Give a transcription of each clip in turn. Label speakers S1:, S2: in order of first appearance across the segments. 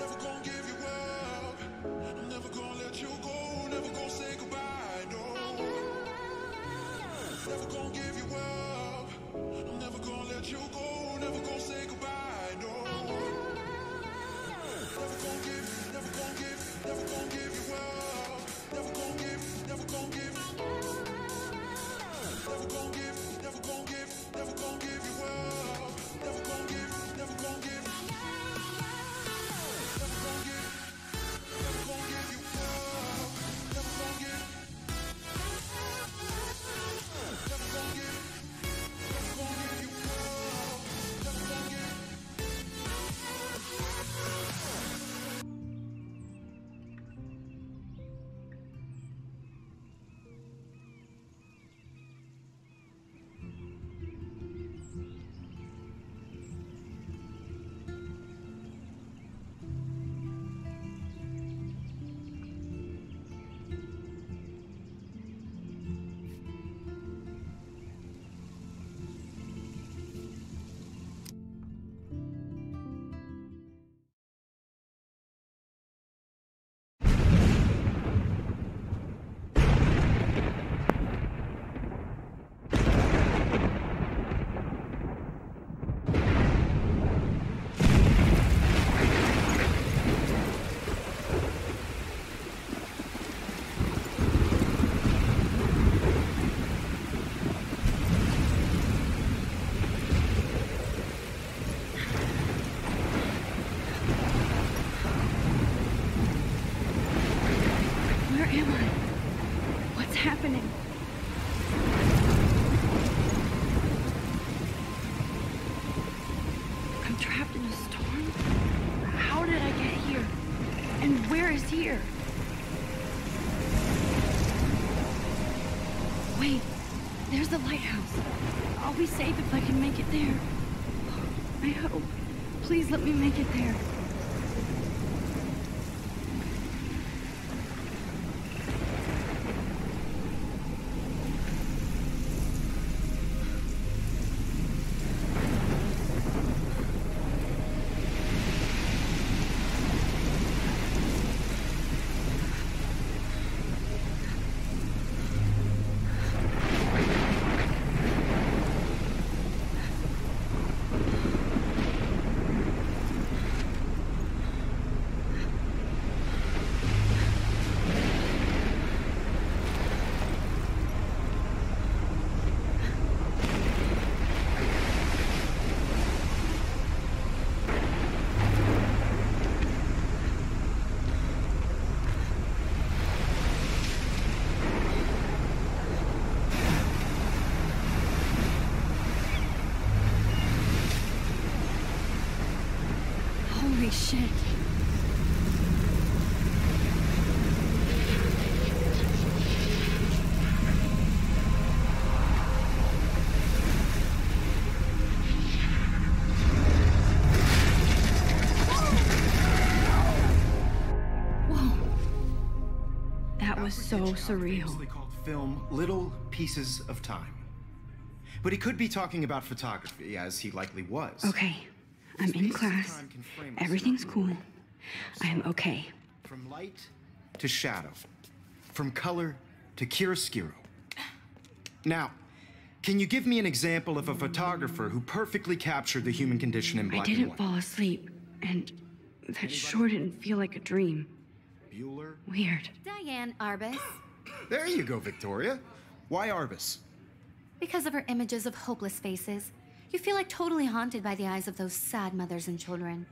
S1: Never gonna give you up. I'm never gonna let you go. Never gonna say goodbye, no. Never gonna give you up. I'm never gonna let you go. Never gonna say goodbye, no. Never gonna give, never gonna give, never gonna give you up. Never gonna give, never gonna give. Never gonna give, never gonna give, never gonna give you up. Never gonna give, never gonna give. Never gonna give, never gonna give you up. Never gonna give. Never gonna give, never gonna give you up. Never gonna give.
S2: Here. Wait, there's the lighthouse. I'll be safe if I can make it there. I hope. Please let me make it there. Holy shit. Whoa. That was so surreal.
S3: Called film Little Pieces of Time. But he could be talking about photography, as he likely was.
S2: Okay. I'm in class. Everything's cool. I'm okay.
S3: From light to shadow. From color to chiaroscuro. Now, can you give me an example of a photographer who perfectly captured the human condition in black and white?
S2: I didn't fall asleep, and that sure didn't feel like a dream.
S3: Bueller?
S2: Weird.
S4: Diane Arbus.
S3: There you go, Victoria. Why Arbus?
S4: Because of her images of hopeless faces. You feel like totally haunted by the eyes of those sad mothers and children.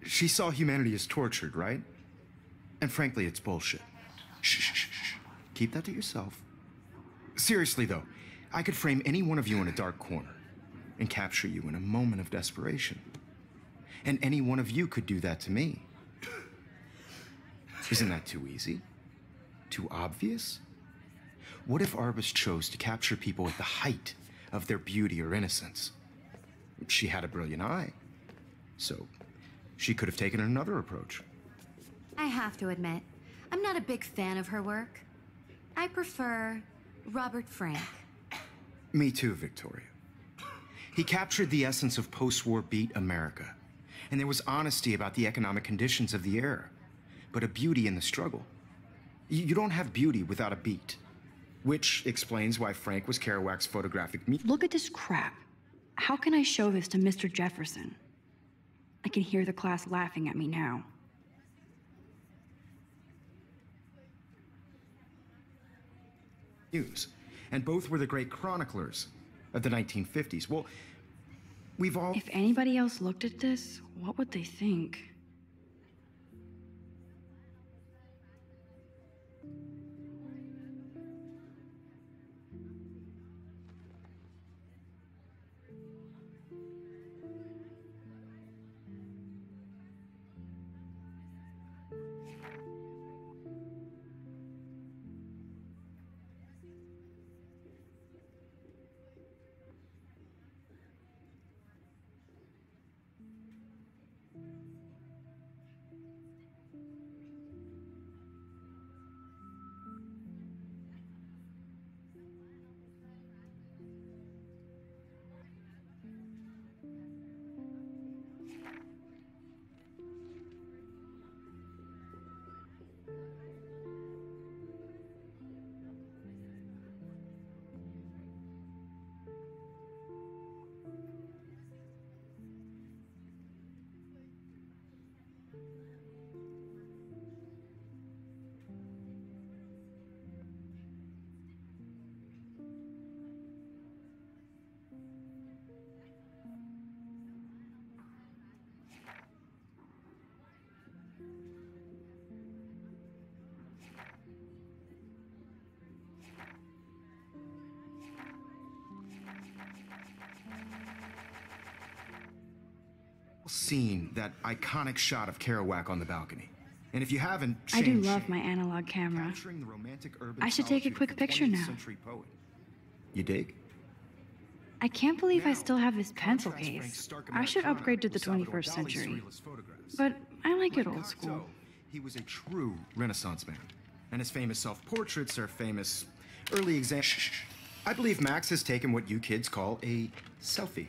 S3: She saw humanity as tortured, right? And frankly, it's bullshit. Shh, shh, shh, shh. Keep that to yourself. Seriously, though, I could frame any one of you in a dark corner and capture you in a moment of desperation. And any one of you could do that to me. Isn't that too easy? Too obvious? What if Arbus chose to capture people at the height of their beauty or innocence? She had a brilliant eye, so she could have taken another approach.
S4: I have to admit, I'm not a big fan of her work. I prefer Robert Frank.
S3: Me too, Victoria. He captured the essence of post-war beat America and there was honesty about the economic conditions of the era, but a beauty in the struggle. You don't have beauty without a beat, which explains why Frank was Kerouac's photographic
S2: Look at this crap. How can I show this to Mr. Jefferson? I can hear the class laughing at me now.
S3: Muse, and both were the great chroniclers of the 1950s. Well, we've all...
S2: If anybody else looked at this, what would they think?
S3: seen that iconic shot of Kerouac on the balcony. And if you haven't,
S2: I do love my analog camera. I should take a quick picture now.
S3: You dig?
S2: I can't believe I still have this pencil case. I should upgrade to the 21st century. But I like it old school.
S3: He was a true Renaissance man, and his famous self-portraits are famous early examples. I believe Max has taken what you kids call a selfie.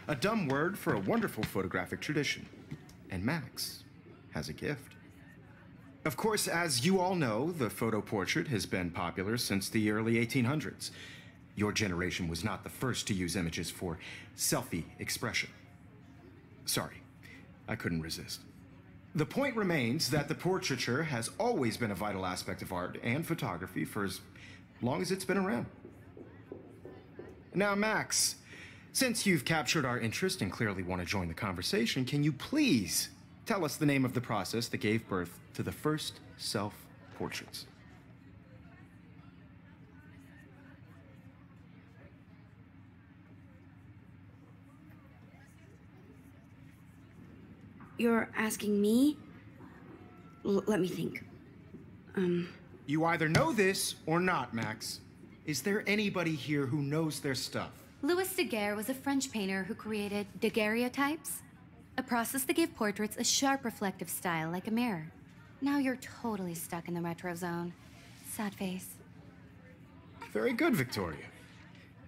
S3: A dumb word for a wonderful photographic tradition. And Max has a gift. Of course, as you all know, the photo portrait has been popular since the early 1800s. Your generation was not the first to use images for selfie expression. Sorry, I couldn't resist. The point remains that the portraiture has always been a vital aspect of art and photography for as long as it's been around. Now, Max, since you've captured our interest and clearly want to join the conversation, can you please tell us the name of the process that gave birth to the first self-portraits?
S2: You're asking me? Let me think.
S3: You either know this or not, Max. Is there anybody here who knows their stuff?
S4: Louis Daguerre was a French painter who created daguerreotypes, a process that gave portraits a sharp reflective style like a mirror. Now you're totally stuck in the retro zone. Sad face.
S3: Very good, Victoria.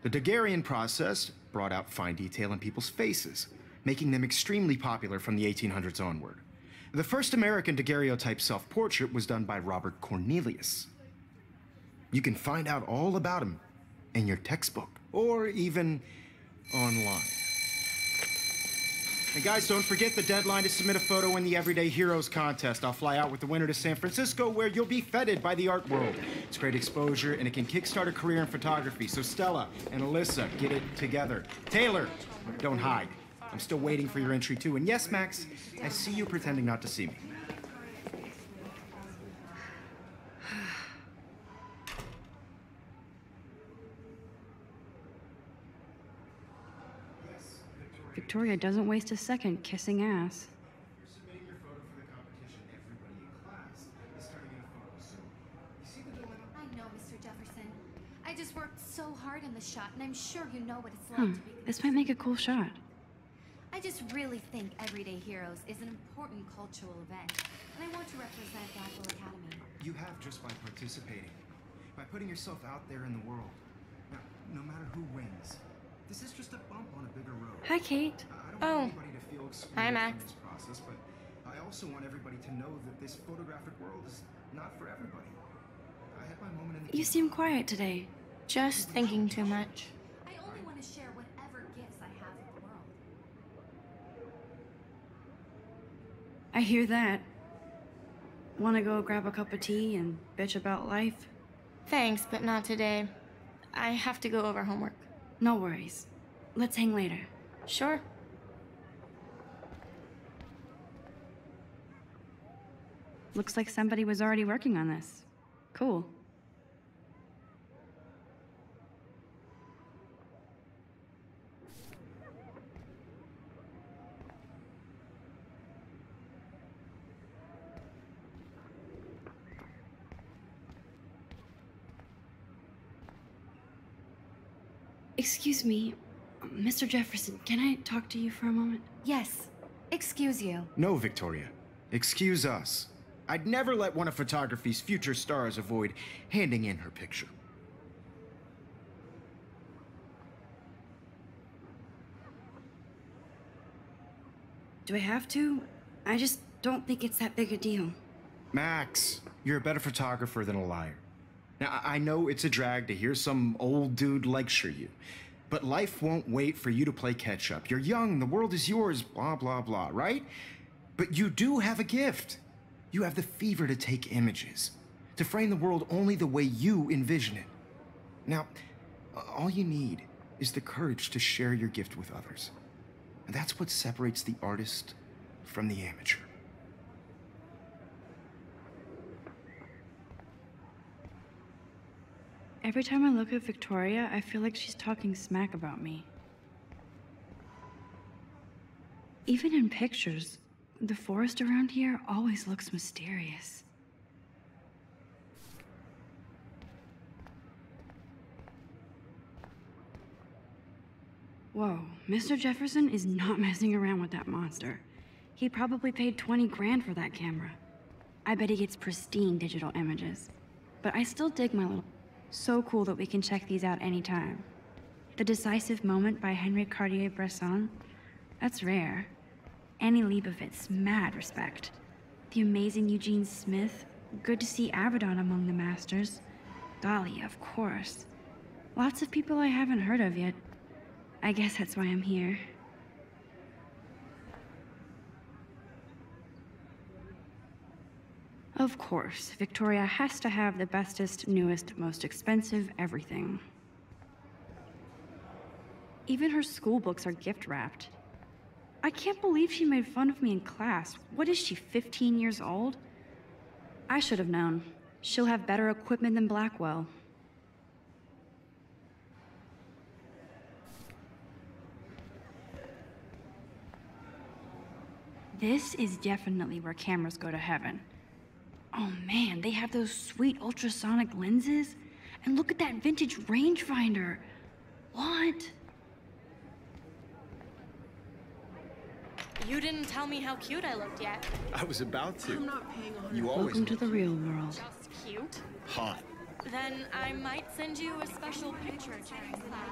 S3: The Daguerrean process brought out fine detail in people's faces, making them extremely popular from the 1800s onward. The first American daguerreotype self-portrait was done by Robert Cornelius. You can find out all about him in your textbook, or even online. And guys, don't forget the deadline to submit a photo in the Everyday Heroes contest. I'll fly out with the winner to San Francisco, where you'll be feted by the art world. It's great exposure, and it can kickstart a career in photography. So Stella and Alyssa, get it together. Taylor, don't hide. I'm still waiting for your entry, too. And yes, Max, I see you pretending not to see me.
S2: Victoria doesn't waste a second kissing ass.
S3: You're submitting your photo for the competition. Everybody in class is turning in a photo soon. You see the dilemma?
S4: I know, Mr. Jefferson. I just worked so hard in the shot, and I'm sure you know what it's like to be...
S2: This might make a cool shot.
S4: I just really think Everyday Heroes is an important cultural event, and I want to represent the Apple Academy.
S3: You have just by participating, by putting yourself out there in the world. Now, no matter who wins, this is just a bump on a bigger road.
S2: Hi, Kate.
S3: I don't want anybody to feel excluded
S5: Hi, Max.
S3: from this also want everybody to know that this photographic world is not for everybody. I had my moment in the...
S2: You seem quiet today.
S5: Just thinking too much.
S4: I only want to share whatever gifts I have with the world.
S2: I hear that. Wanna go grab a cup of tea and bitch about life?
S5: Thanks, but not today. I have to go over homework.
S2: No worries. Let's hang later.
S5: Sure.
S2: Looks like somebody was already working on this. Cool. Excuse me, Mr. Jefferson, can I talk to you for a moment?
S4: Yes. Excuse you.
S3: No, Victoria. Excuse us. I'd never let one of photography's future stars avoid handing in her picture.
S2: Do I have to? I just don't think it's that big a deal.
S3: Max, you're a better photographer than a liar. Now, I know it's a drag to hear some old dude lecture you, but life won't wait for you to play catch-up. You're young, the world is yours, blah, blah, blah, right? But you do have a gift. You have the fever to take images, to frame the world only the way you envision it. Now, all you need is the courage to share your gift with others. And that's what separates the artist from the amateur.
S2: Every time I look at Victoria, I feel like she's talking smack about me. Even in pictures, the forest around here always looks mysterious. Whoa, Mr. Jefferson is not messing around with that monster. He probably paid 20 grand for that camera. I bet he gets pristine digital images. But I still dig my little... So cool that we can check these out anytime. The Decisive Moment by Henry Cartier-Bresson, that's rare. Annie Leibovitz, mad respect. The amazing Eugene Smith, good to see Abaddon among the masters. Dali, of course. Lots of people I haven't heard of yet. I guess that's why I'm here. Of course, Victoria has to have the bestest, newest, most expensive everything. Even her school books are gift-wrapped. I can't believe she made fun of me in class. What is she, 15 years old? I should have known. She'll have better equipment than Blackwell. This is definitely where cameras go to heaven. Oh man, they have those sweet ultrasonic lenses. And look at that vintage rangefinder. What?
S5: You didn't tell me how cute I looked yet.
S3: I was about to.
S6: I'm not paying on
S3: You always
S2: Welcome to the real world.
S5: Just cute?
S3: hot.
S5: Then I might send you a special picture during class.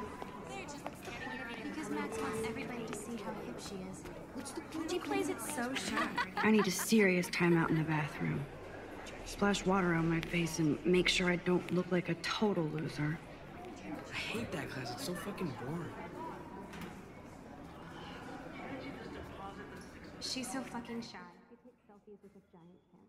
S4: Because Max wants everybody to see how hip she is.
S2: She plays it so shy. I need a serious timeout in the bathroom. Splash water on my face and make sure I don't look like a total loser.
S6: I hate that class. It's so fucking boring.
S4: She's so fucking shy. She takes selfies with a giant camera.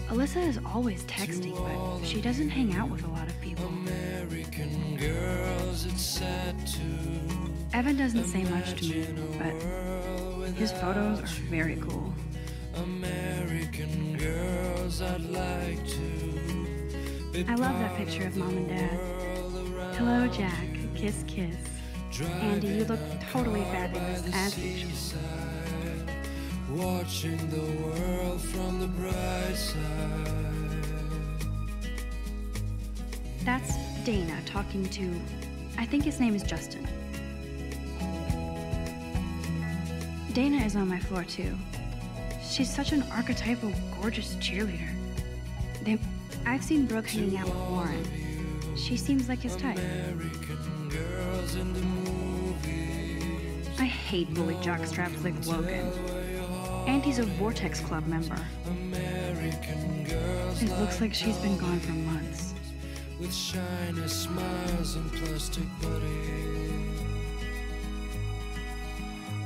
S2: Alyssa is always texting, but she doesn't hang out with a lot of people.
S1: American girls, it's sad to
S2: Evan doesn't say much to me, but his photos are very cool.
S1: American girls, I'd like to be
S2: I love that picture of Mom and Dad. Hello, Jack. Kiss, kiss. Andy, you look totally fabulous, as usual.
S1: watching the world from the bright side.
S2: That's Dana talking to, I think his name is Justin. Dana is on my floor too. She's such an archetypal, gorgeous cheerleader. I've seen Brooke hanging out with Warren. She seems like his type.
S1: American girls in the movies.
S2: I hate bully jockstraps like Logan. And he's a Vortex Club member.
S1: American girls
S2: It looks like she's been gone for months.
S1: with shiny smiles and plastic bodies.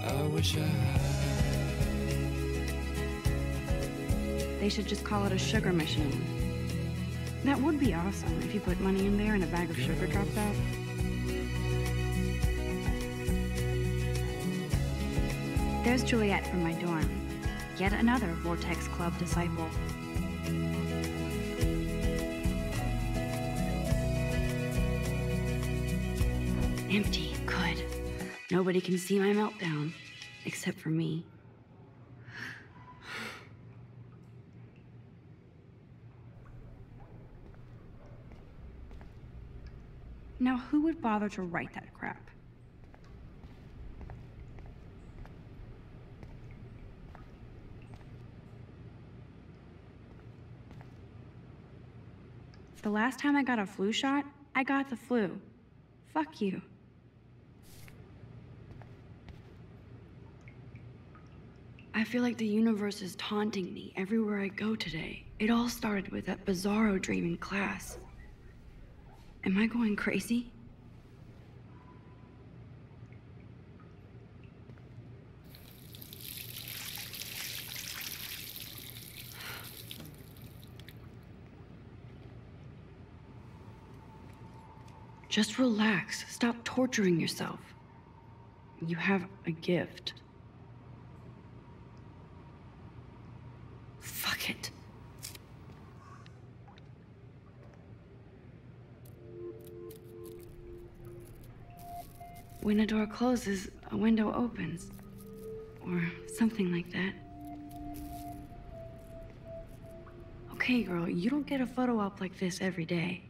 S1: I wish I had.
S2: They should just call it a sugar machine. That would be awesome if you put money in there and a bag of sugar dropped out. There's Juliet from my dorm. Yet another Vortex Club disciple. Empty, good. Nobody can see my meltdown, except for me. Now, who would bother to write that crap? The last time I got a flu shot, I got the flu. Fuck you. I feel like the universe is taunting me everywhere I go today. It all started with that bizarro dream in class. Am I going crazy? Just relax. Stop torturing yourself. You have a gift. Fuck it. When a door closes, a window opens. Or something like that. Okay, girl, you don't get a photo op like this every day.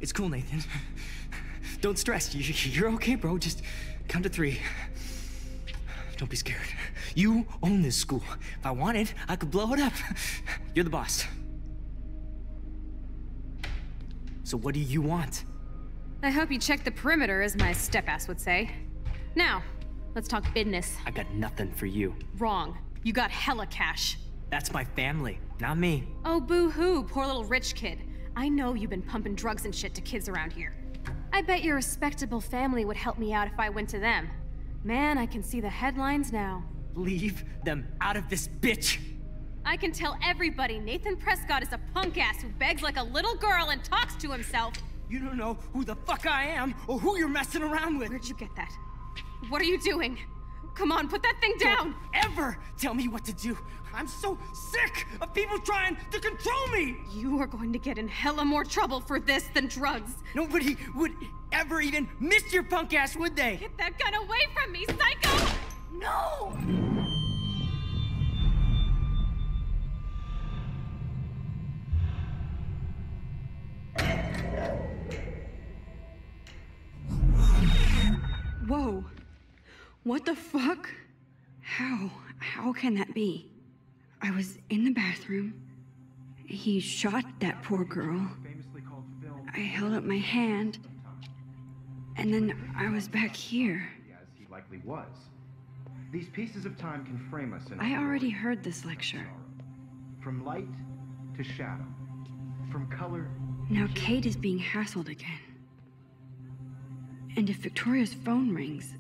S6: It's cool, Nathan. Don't stress. You're okay, bro. Just count to 3. Don't be scared. You own this school. If I wanted, I could blow it up. You're the boss. So what do you want?
S7: I hope you checked the perimeter, as my step-ass would say. Now, let's talk business.
S6: I got nothing for you.
S7: Wrong. You got hella cash.
S6: That's my family, not me.
S7: Oh, boo-hoo, poor little rich kid. I know you've been pumping drugs and shit to kids around here. I bet your respectable family would help me out if I went to them. Man, I can see the headlines now.
S6: Leave them out of this bitch!
S7: I can tell everybody Nathan Prescott is a punk ass who begs like a little girl and talks to himself.
S6: You don't know who the fuck I am or who you're messing around with.
S7: Where'd you get that? What are you doing? Come on, put that thing down!
S6: Don't ever tell me what to do. I'm so sick of people trying to control me!
S7: You are going to get in hella more trouble for this than drugs.
S6: Nobody would ever even miss your punk ass, would they?
S7: Get that gun away from me, psycho! No!
S2: Whoa. What the fuck? How can that be? I was in the bathroom. He shot that poor girl. I held up my hand. And then I was back here.
S3: As he likely was. These pieces of time can frame us in
S2: I already heard this lecture.
S3: From light to shadow. From color.
S2: Now Kate is being hassled again. And if Victoria's phone rings,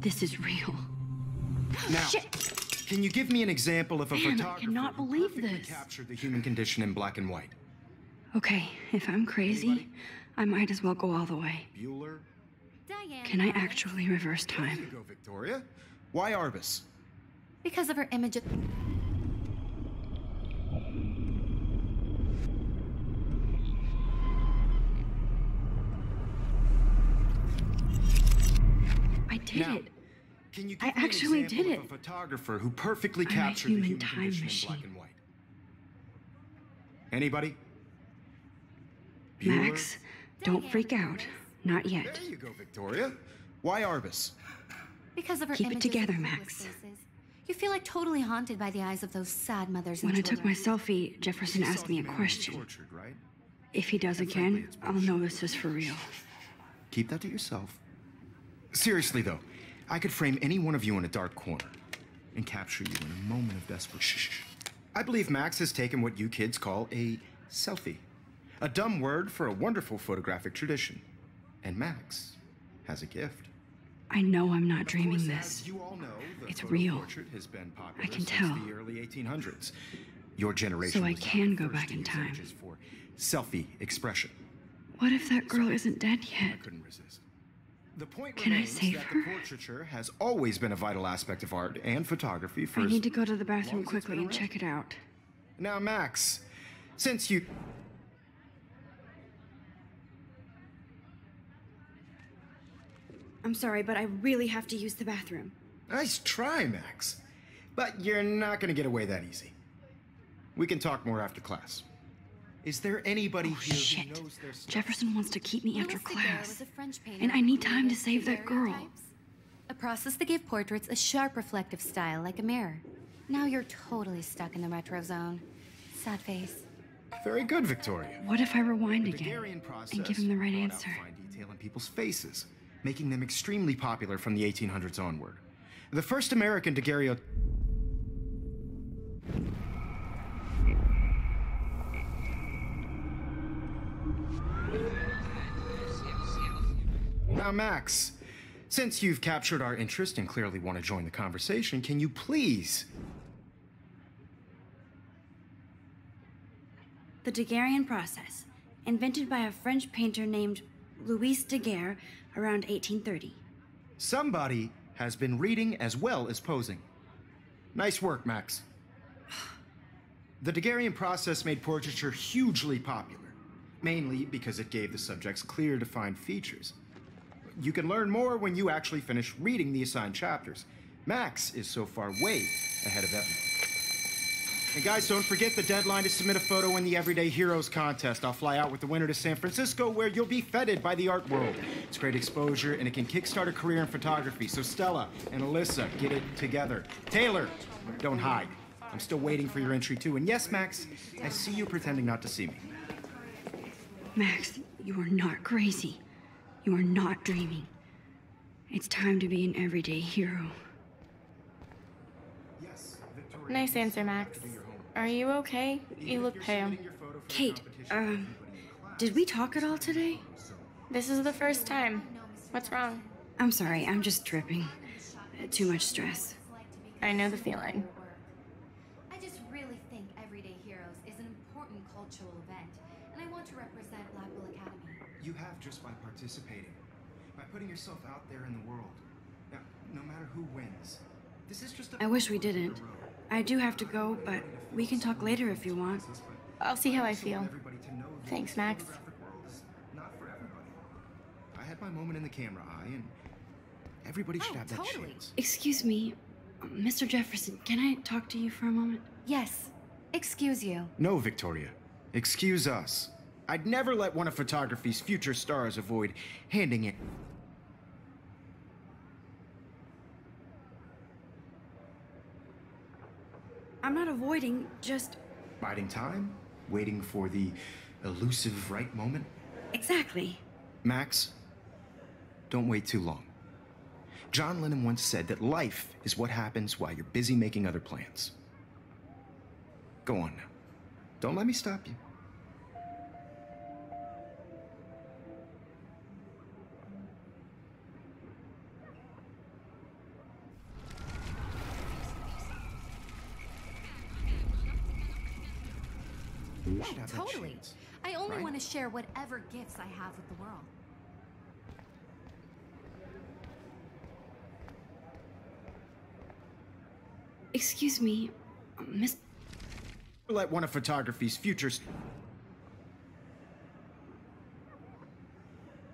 S2: this is real.
S3: Now.
S2: Shit!
S3: Can you give me an example of a
S2: Man, I
S3: photographer
S2: cannot
S3: who
S2: believe
S3: perfectly
S2: this.
S3: captured the human condition in black and white?
S2: Okay, if I'm crazy, I might as well go all the way.
S3: Bueller?
S4: Diane.
S2: Can I
S4: Ahrix.
S2: actually reverse
S3: There you
S2: time?
S3: go, Victoria. Why Arbus?
S4: Because of her image of...
S2: I did
S3: Now,
S2: it.
S3: Can you
S2: I
S3: give me an
S2: actually
S3: example
S2: did
S3: of
S2: it.
S3: a photographer who perfectly
S2: I'm a
S3: captured the
S2: human
S3: human
S2: time
S3: condition in black
S2: machine.
S3: and white? Anybody? Bueller?
S2: Max, don't freak out. Not yet.
S3: There you go, Victoria. Why Arbus?
S4: Because of her
S2: Keep it
S4: images of
S2: together,
S4: hopeless
S2: Max.
S4: faces. You feel like totally haunted by the eyes of those sad mothers
S2: When
S4: and
S2: I took my
S4: children.
S2: selfie, Jefferson
S3: You saw
S2: asked me a
S3: humanity
S2: question.
S3: tortured, right?
S2: If he does again, I'll know this is for real.
S3: Keep that to yourself. Seriously, though, I could frame any one of you in a dark corner and capture you in a moment of desperation. I believe Max has taken what you kids call a selfie. A dumb word for a wonderful photographic tradition. And Max has a gift.
S2: I know I'm not
S3: Of
S2: dreaming
S3: course,
S2: this.
S3: as you all know, the
S2: It's
S3: photo
S2: real.
S3: portrait has been popular
S2: I can
S3: since
S2: tell.
S3: the early 1800s. Your generation
S2: So I
S3: was not
S2: can
S3: the
S2: go
S3: first
S2: back
S3: to
S2: in
S3: use
S2: time.
S3: images for selfie expression.
S2: What if that girl isn't dead
S3: I
S2: yet?
S3: couldn't resist. The point
S2: Can I
S3: remains
S2: save
S3: that
S2: her?
S3: the portraiture has always been a vital aspect of art and photography for
S2: I
S3: as
S2: need to go to the
S3: long
S2: bathroom
S3: as it's
S2: quickly
S3: been
S2: and
S3: around.
S2: check it out.
S3: Now, Max, since you...
S2: I'm sorry, but I really have to use the bathroom.
S3: Nice try, Max. But you're not going to get away that easy. We can talk more after class. Is there anybody
S2: Oh,
S3: here
S2: shit.
S3: who knows their stuff?
S2: Jefferson wants to keep me after
S4: Louis Daguerre
S2: class.
S4: was a French painter
S2: And I
S4: who
S2: need time to
S4: created
S2: save that girl.
S4: daguerreotypes, a process that gave portraits a sharp reflective style like a mirror. Now you're totally stuck in the retro zone. Sad face.
S3: Very good, Victoria.
S2: What if I rewind
S3: The
S2: again
S3: Daguerrean process
S2: and give him the right
S3: brought out
S2: answer?
S3: fine detail in people's faces, making them extremely popular from the 1800s onward. The first American daguerreotype... Now, Max, since you've captured our interest and clearly want to join the conversation, can you please...
S2: The Daguerrean process, invented by a French painter named Louis Daguerre around 1830.
S3: Somebody has been reading as well as posing. Nice work, Max. The Daguerrean process made portraiture hugely popular, mainly because it gave the subjects clear, defined features. You can learn more when you actually finish reading the assigned chapters. Max is so far way ahead of everyone. And guys, don't forget the deadline to submit a photo in the Everyday Heroes contest. I'll fly out with the winner to San Francisco, where you'll be feted by the art world. It's great exposure, and it can kickstart a career in photography. So Stella and Alyssa, get it together. Taylor, don't hide. I'm still waiting for your entry too. And yes, Max, I see you pretending not to see me.
S2: Max, you are not crazy. You are not dreaming. It's time to be an everyday hero.
S3: Yes, Victoria.
S5: Nice answer, Max. Are you okay? You look pale.
S2: Kate, did we talk at all today?
S5: This is the first time. What's wrong?
S2: I'm sorry, I'm just tripping. Too much stress.
S5: I know the feeling.
S4: I just really think Everyday Heroes is an important cultural event, and I want to represent Blackwell Academy.
S3: You have just by participating, by putting yourself out there in the world. Now, no matter who wins, this is just a...
S2: I wish we didn't. I do have to go, but we can talk later if you want.
S5: I'll see how I feel. Thanks, Max.
S3: Not for everybody. I had my moment in the camera eye, and everybody should have that chance.
S2: Excuse me, Mr. Jefferson, can I talk to you for a moment?
S4: Yes. Excuse you.
S3: No, Victoria. Excuse us. I'd never let one of photography's future stars avoid handing it.
S2: I'm not avoiding, just...
S3: Biding time, waiting for the elusive right moment.
S2: Exactly.
S3: Max, don't wait too long. John Lennon once said that life is what happens while you're busy making other plans. Go on now. Don't let me stop you. You should have that
S4: Totally.
S3: chance,
S4: I only
S3: right?
S4: want to share whatever gifts I have with the world.
S2: Excuse me, Miss...
S3: Let one of photography's futures.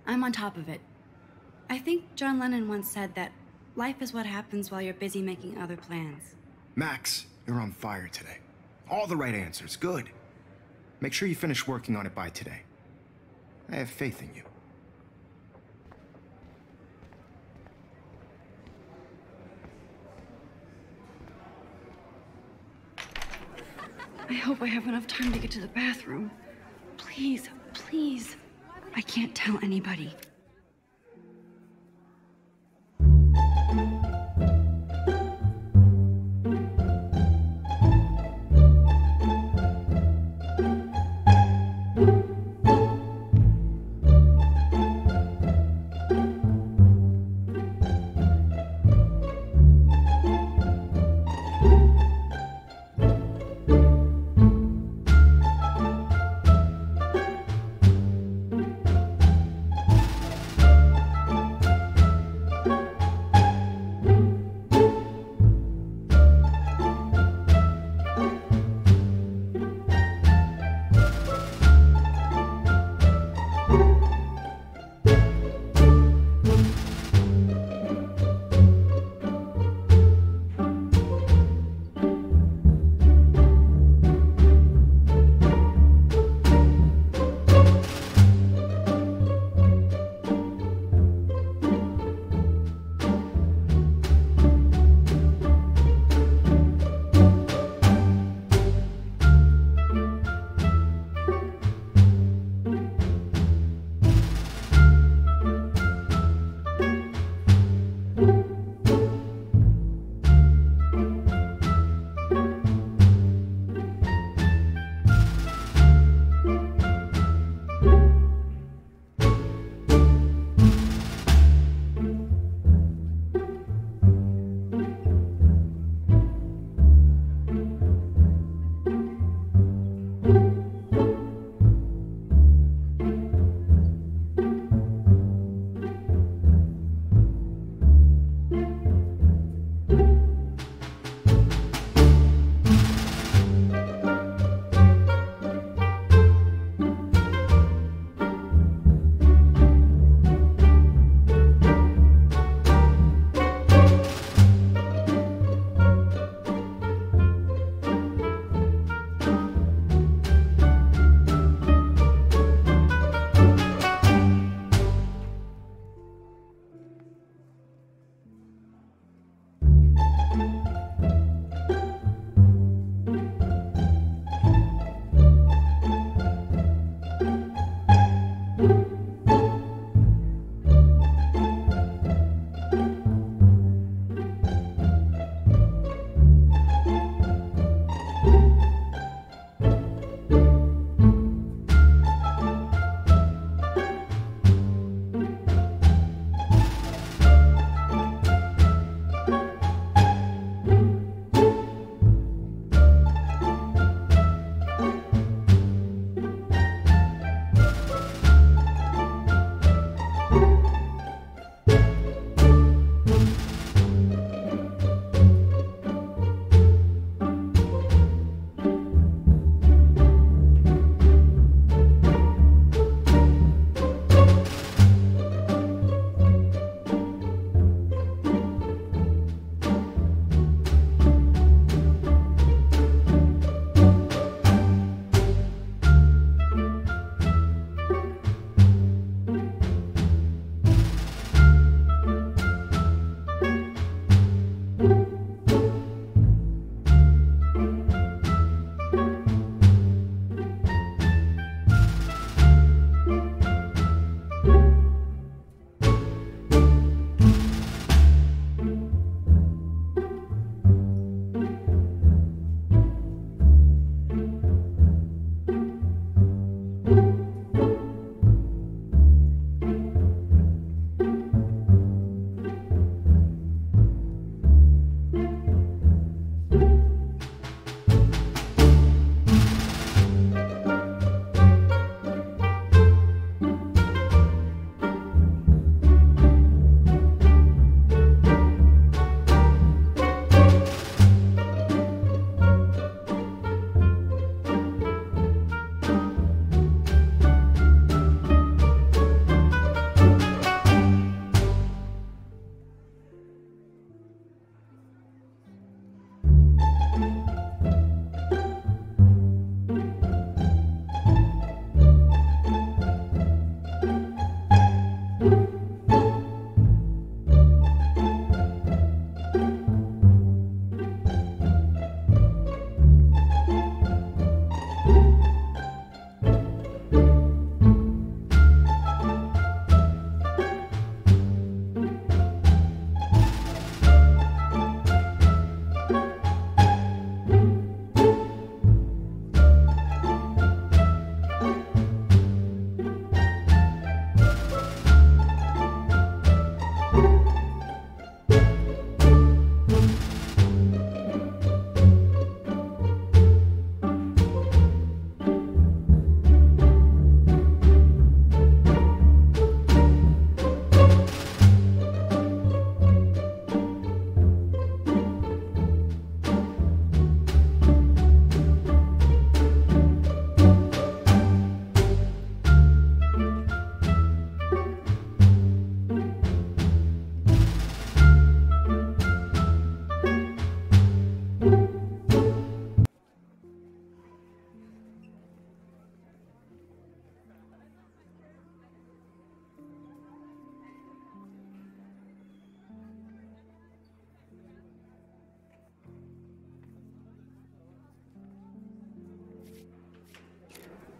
S2: I'm on top of it. I think John Lennon once said that life is what happens while you're busy making other plans.
S3: Max, you're on fire today. All the right answers, good. Make sure you finish working on it by today. I have faith in you.
S2: I hope I have enough time to get to the bathroom. Please, please. I can't tell anybody.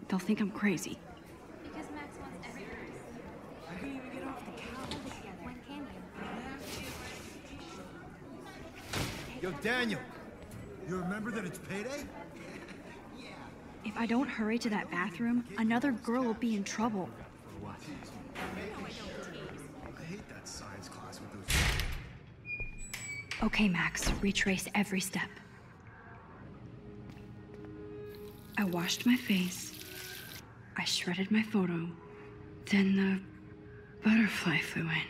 S2: they'll think I'm crazy.
S7: Because Max wants everything.
S6: I can't even get off the couch.
S7: When can you?
S8: Yo, Daniel, you remember that it's payday?
S2: If I don't hurry to that bathroom, another girl will be in trouble.
S8: I hate that science class with those...
S2: Okay, Max, retrace every step. I washed my face. I shredded my photo. Then the butterfly flew in.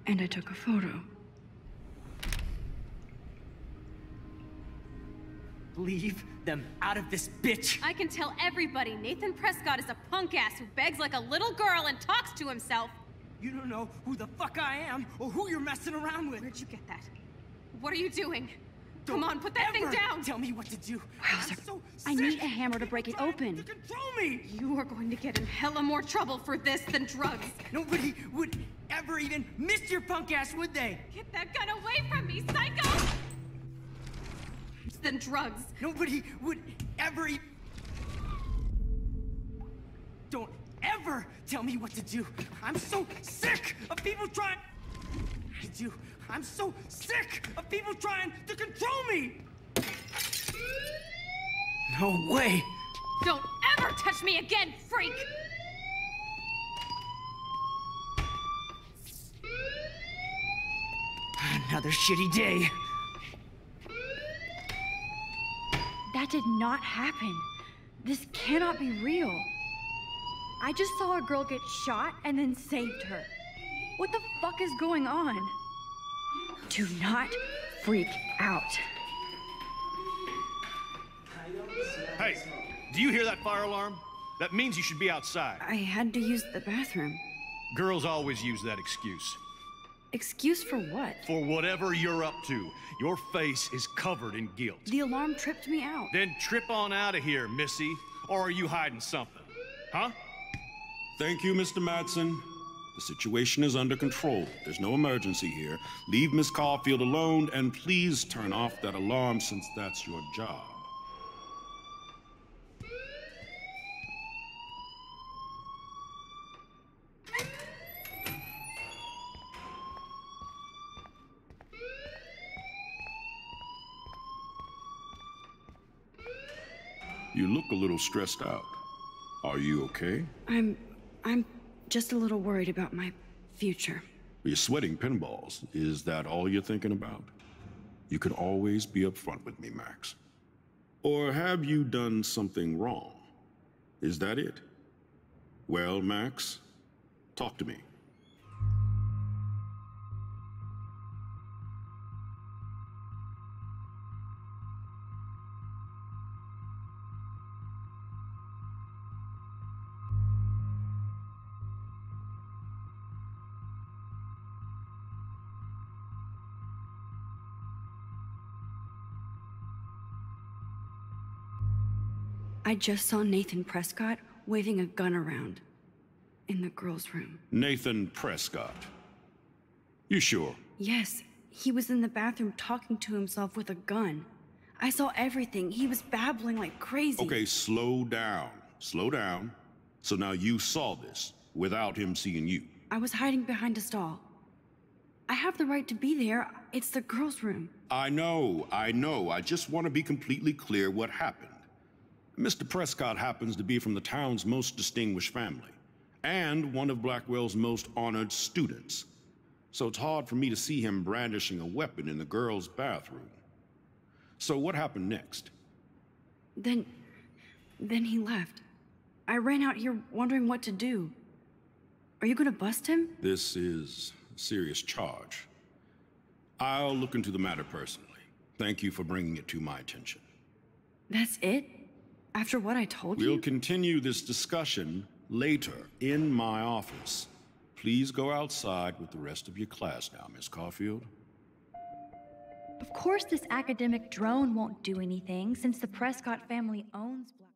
S2: And I took a photo.
S6: Leave them out of this bitch!
S7: I can tell everybody Nathan Prescott is a punk ass who begs like a little girl and talks to himself.
S6: You don't know who the fuck I am or who you're messing around with.
S7: Where'd you get that? What are you doing?
S6: Don't
S7: Come on, put that thing
S6: ever
S7: down!
S6: Tell me what to do.
S2: Wowzer.
S6: I'm so
S2: I need
S6: sick
S2: a hammer to
S6: of
S2: break it
S6: people trying
S2: open.
S6: To control me!
S7: You are going to get in hella more trouble for this than drugs.
S6: Nobody would ever even miss your punk ass, would they?
S7: Get that gun away from me, psycho! Than drugs.
S6: Nobody would ever Don't ever tell me what to do. I'm so sick of people trying to do. I'm so sick of people trying to control me! No way!
S7: Don't ever touch me again, freak!
S6: Another shitty day.
S2: That did not happen. This cannot be real. I just saw a girl get shot and then saved her. What the fuck is going on? Do not freak out.
S9: Hey, do you hear that fire alarm? That means you should be outside.
S2: I had to use the bathroom.
S9: Girls always use that excuse.
S2: Excuse for what?
S9: For whatever you're up to. Your face is covered in guilt.
S2: The alarm tripped me out.
S9: Then trip on out of here, Missy. Or are you hiding something? Huh?
S10: Thank you, Mr. Madsen. The situation is under control. There's no emergency here. Leave Miss Caulfield alone, and please turn off that alarm since that's your job. You look a little stressed out. Are you okay?
S2: I'm just a little worried about my future.
S10: You're sweating pinballs. Is that all you're thinking about? You can always be upfront with me, Max. Or have you done something wrong? Is that it? Well, Max, talk to me.
S2: I just saw Nathan Prescott waving a gun around in the girls' room.
S10: Nathan Prescott. You sure?
S2: Yes, he was in the bathroom talking to himself with a gun. I saw everything. He was babbling like crazy.
S10: Okay, slow down. Slow down. So now you saw this without him seeing you.
S2: I was hiding behind a stall. I have the right to be there. It's the girls' room.
S10: I know. I just want to be completely clear what happened. Mr. Prescott happens to be from the town's most distinguished family, and one of Blackwell's most honored students. So it's hard for me to see him brandishing a weapon in the girls' bathroom. So what happened next?
S2: Then he left. I ran out here wondering what to do. Are you gonna bust him?
S10: This is a serious charge. I'll look into the matter personally. Thank you for bringing it to my attention.
S2: That's it? After what I told you?
S10: We'll continue this discussion later in my office. Please go outside with the rest of your class now, Miss Caulfield.
S11: Of course this academic drone won't do anything since the Prescott family owns Black.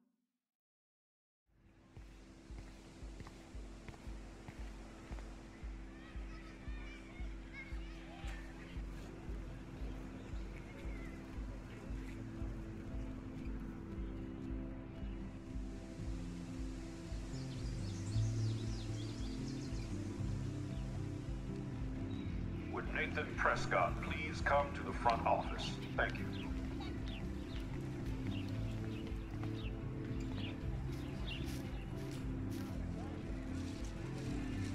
S10: Nathan Prescott please come to the front office? Thank you.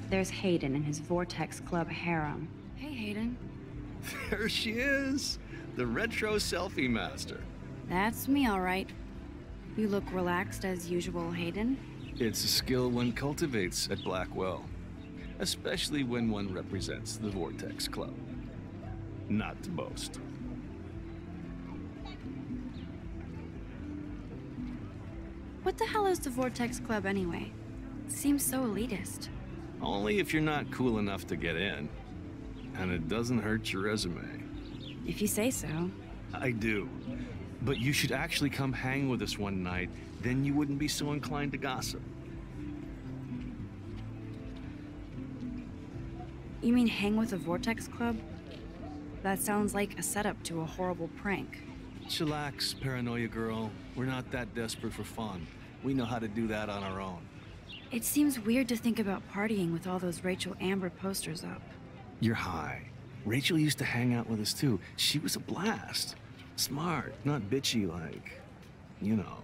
S2: There's Hayden and his Vortex Club harem. Hey, Hayden.
S12: There she is, the retro selfie master.
S2: That's me, all right. You look relaxed as usual, Hayden.
S12: It's a skill one cultivates at Blackwell, especially when one represents the Vortex Club. Not to boast.
S2: What the hell is the Vortex Club anyway? Seems so elitist.
S12: Only if you're not cool enough to get in. And it doesn't hurt your resume.
S2: If you say so.
S12: I do. But you should actually come hang with us one night, then you wouldn't be so inclined to gossip.
S2: You mean hang with the Vortex Club? That sounds like a setup to a horrible prank.
S12: Chillax, paranoia girl. We're not that desperate for fun. We know how to do that on our own.
S2: It seems weird to think about partying with all those Rachel Amber posters up.
S12: You're high. Rachel used to hang out with us too. She was a blast. Smart, not bitchy like, you know.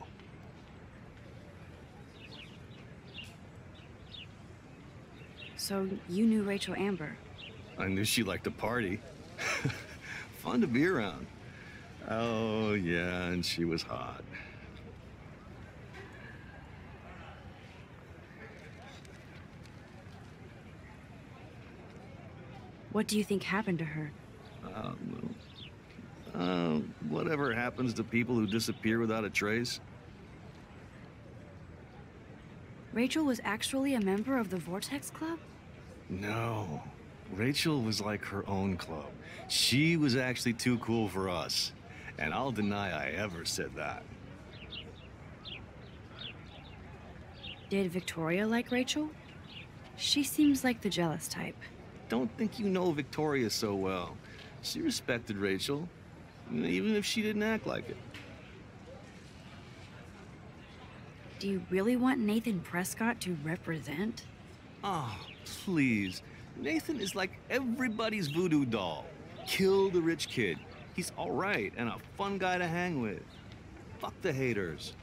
S2: So you knew Rachel Amber?
S12: I knew she liked to party. Fun to be around. Oh yeah, and she was hot.
S2: What do you think happened to her?
S12: Whatever happens to people who disappear without a trace.
S2: Rachel was actually a member of the Vortex Club?
S12: No. Rachel was like her own club. She was actually too cool for us. And I'll deny I ever said that.
S2: Did Victoria like Rachel? She seems like the jealous type.
S12: Don't think you know Victoria so well. She respected Rachel, even if she didn't act like it.
S2: Do you really want Nathan Prescott to represent?
S12: Oh, please. Nathan is like everybody's voodoo doll. Kill the rich kid. He's all right and a fun guy to hang with. Fuck the haters.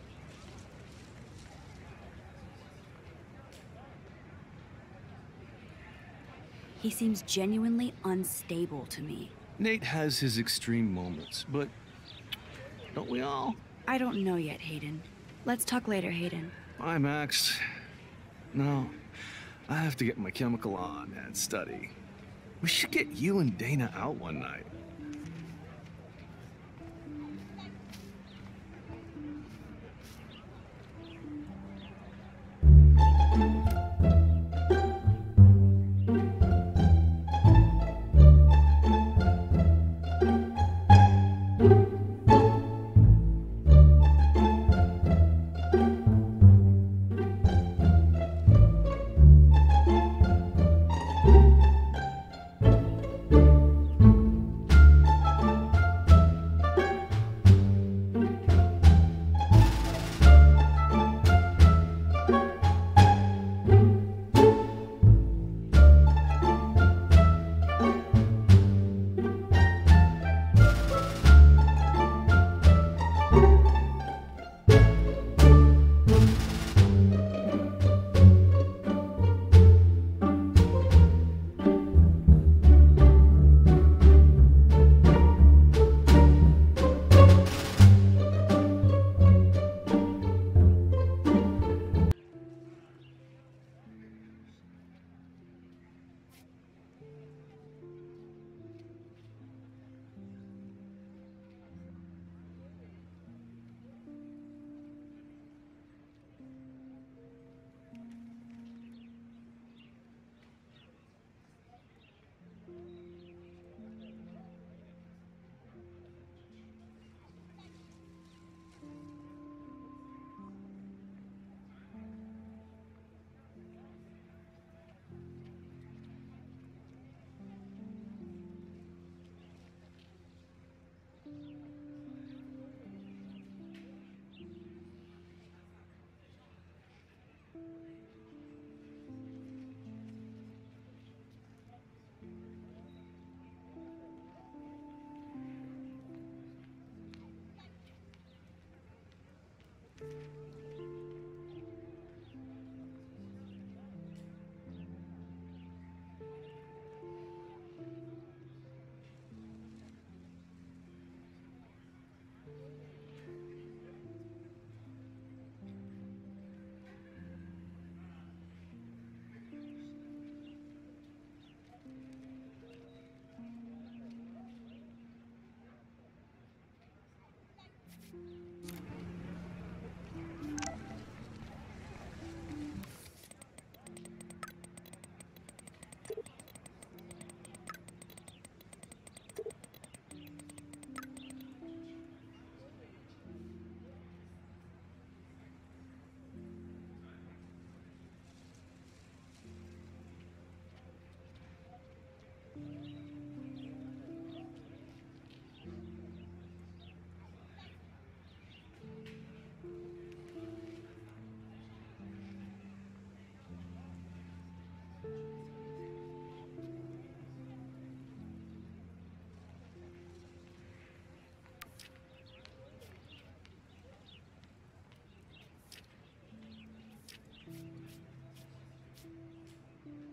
S2: He seems genuinely unstable to me.
S12: Nate has his extreme moments, but don't we all?
S2: I don't know yet, Hayden. Let's talk later, Hayden.
S12: Bye, Max. No, I have to get my chemical on and study. We should get you and Dana out one night.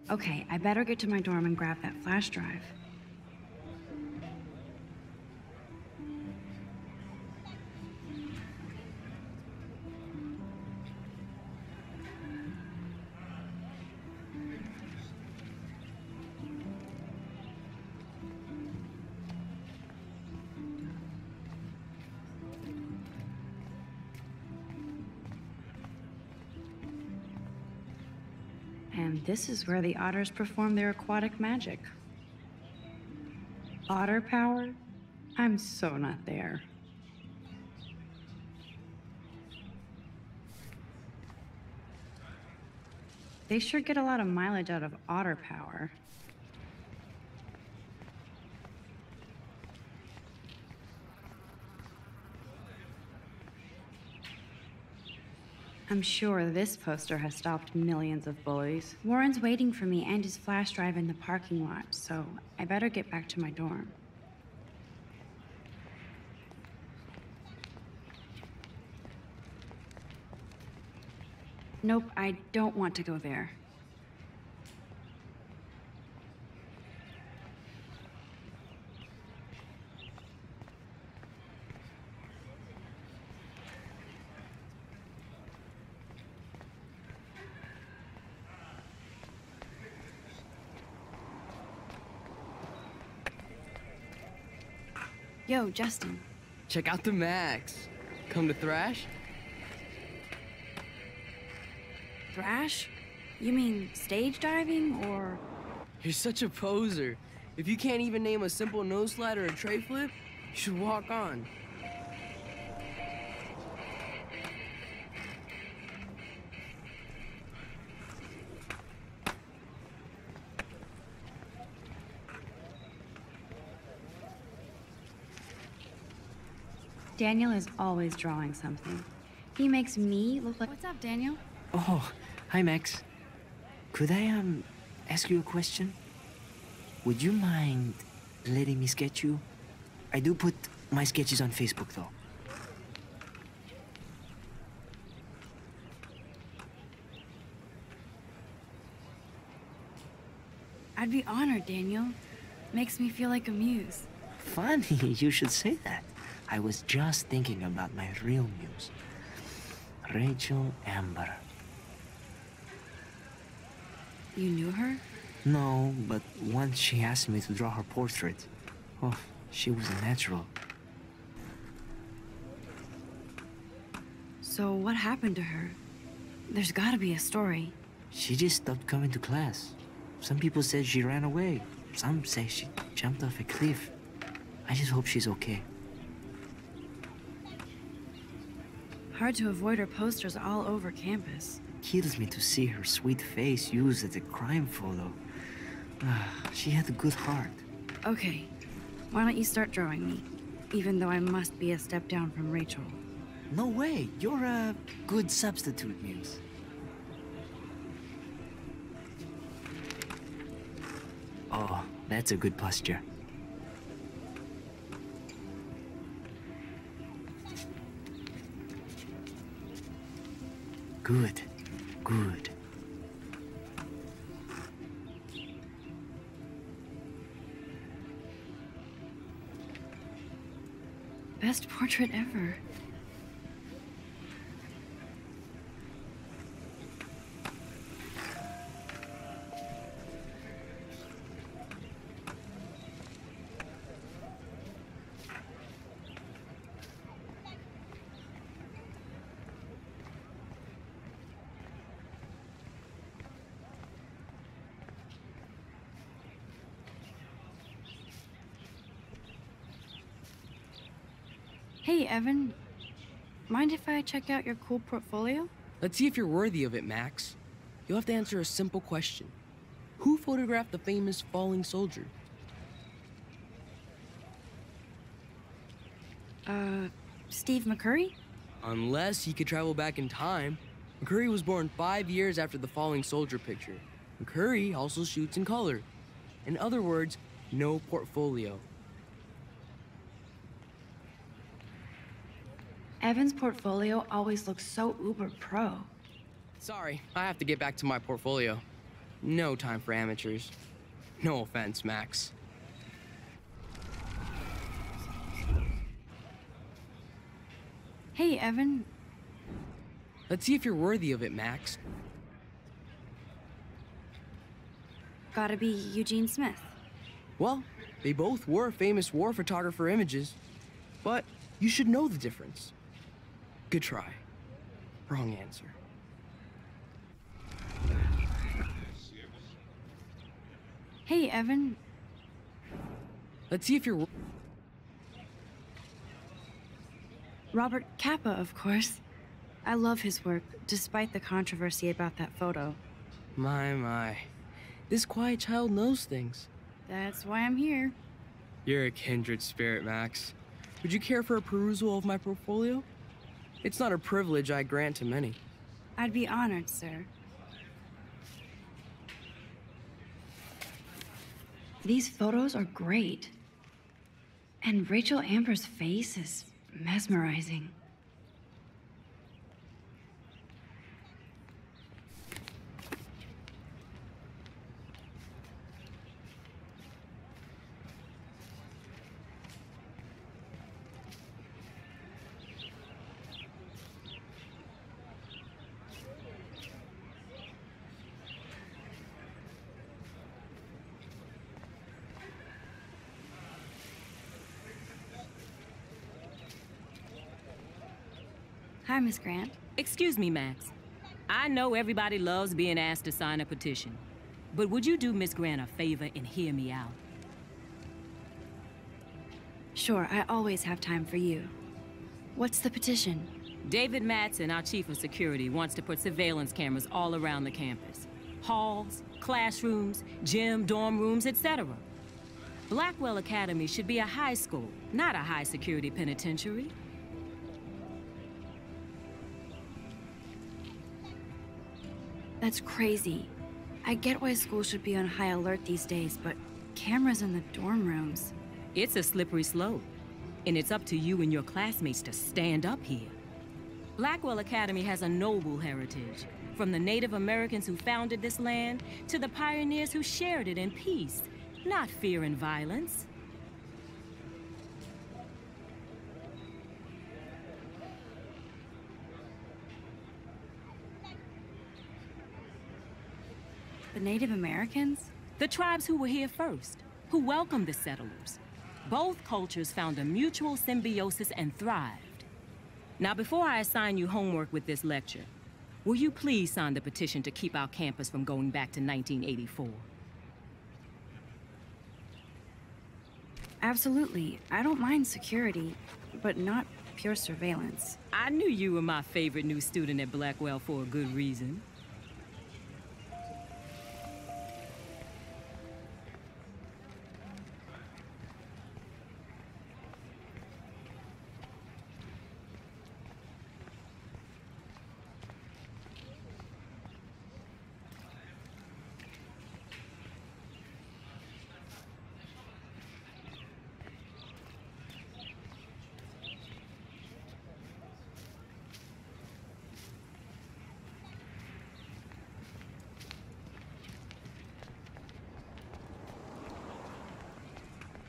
S2: Okay, I better get to my dorm and grab that flash drive. And this is where the otters perform their aquatic magic. Otter power? I'm so not there. They sure get a lot of mileage out of otter power. I'm sure this poster has stopped millions of bullies. Warren's waiting for me and his flash drive in the parking lot, so I better get back to my dorm. Nope, I don't want to go there. Yo, Justin.
S13: Check out the Max. Come to Thrash?
S2: Thrash? You mean stage diving, or...?
S13: You're such a poser. If you can't even name a simple nose slide or a tray flip, you should walk on.
S2: Daniel is always drawing something. He makes me look like...
S4: What's up, Daniel?
S6: Oh, hi, Max. Could I, ask you a question? Would you mind letting me sketch you? I do put my sketches on Facebook, though.
S2: I'd be honored, Daniel. Makes me feel like a muse.
S6: Funny, you should say that. I was just thinking about my real muse. Rachel Amber.
S2: You knew her?
S6: No, but once she asked me to draw her portrait. Oh, she was a natural.
S2: So what happened to her? There's gotta be a story.
S6: She just stopped coming to class. Some people said she ran away. Some say she jumped off a cliff. I just hope she's okay.
S2: Hard to avoid her posters all over campus.
S6: Kills me to see her sweet face used as a crime photo. She had a good heart.
S2: Okay, why don't you start drawing me? Even though I must be a step down from Rachel.
S6: No way, you're a good substitute, muse. Oh, that's a good posture. Good. Good.
S2: Best portrait ever. Hey, Evan. Mind if I check out your cool portfolio?
S13: Let's see if you're worthy of it, Max. You'll have to answer a simple question. Who photographed the famous falling soldier?
S2: Steve McCurry?
S13: Unless he could travel back in time. McCurry was born 5 years after the falling soldier picture. McCurry also shoots in color. In other words, no portfolio.
S2: Evan's portfolio always looks so uber pro.
S13: Sorry, I have to get back to my portfolio. No time for amateurs. No offense, Max.
S2: Hey, Evan.
S13: Let's see if you're worthy of it, Max.
S2: Gotta be Eugene Smith.
S13: Well, they both were famous war photographer images, but you should know the difference. Good try. Wrong answer.
S2: Hey, Evan.
S13: Let's see if you're...
S2: Robert Capa, of course. I love his work, despite the controversy about that photo.
S13: My. This quiet child knows things.
S2: That's why I'm here.
S13: You're a kindred spirit, Max. Would you care for a perusal of my portfolio? It's not a privilege I grant to many.
S2: I'd be honored, sir. These photos are great. And Rachel Amber's face is mesmerizing. Hi, Miss Grant.
S14: Excuse me, Max. I know everybody loves being asked to sign a petition, but would you do Miss Grant a favor and hear me out?
S2: Sure, I always have time for you. What's the petition?
S14: David Matson, our chief of security, wants to put surveillance cameras all around the campus. Halls, classrooms, gym, dorm rooms, etc. Blackwell Academy should be a high school, not a high-security penitentiary.
S2: That's crazy. I get why schools should be on high alert these days, but cameras in the dorm rooms...
S14: It's a slippery slope, and it's up to you and your classmates to stand up here. Blackwell Academy has a noble heritage, from the Native Americans who founded this land to the pioneers who shared it in peace, not fear and violence.
S2: The Native Americans?
S14: The tribes who were here first, who welcomed the settlers. Both cultures found a mutual symbiosis and thrived. Now, before I assign you homework with this lecture, will you please sign the petition to keep our campus from going back to 1984?
S2: Absolutely. I don't mind security, but not pure surveillance.
S14: I knew you were my favorite new student at Blackwell for a good reason.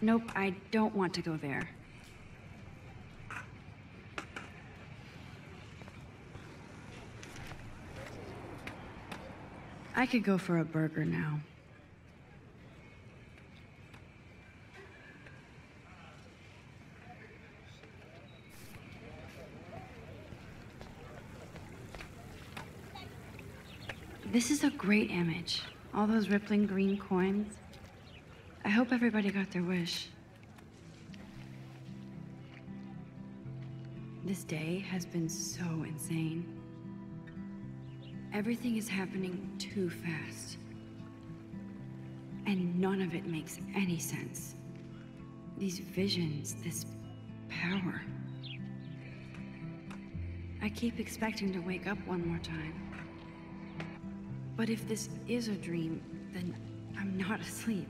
S2: Nope, I don't want to go there. I could go for a burger now. This is a great image. All those rippling green coins. I hope everybody got their wish. This day has been so insane. Everything is happening too fast. And none of it makes any sense. These visions, this power. I keep expecting to wake up one more time. But if this is a dream, then I'm not asleep.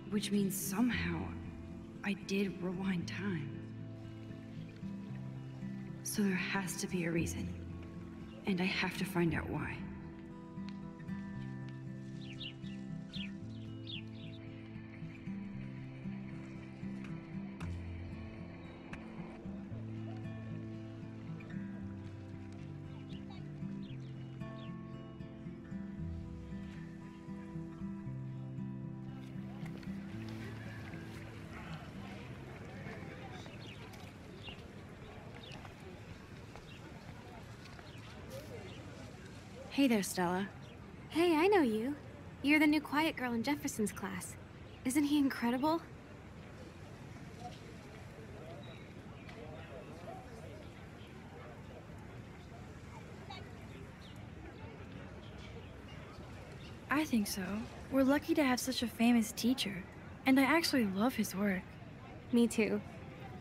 S2: Which means somehow I did rewind time. So there has to be a reason. And I have to find out why. Hey there, Stella.
S7: Hey, I know you. You're the new quiet girl in Jefferson's class. Isn't he incredible?
S11: I think so. We're lucky to have such a famous teacher. And I actually love his work.
S7: Me too.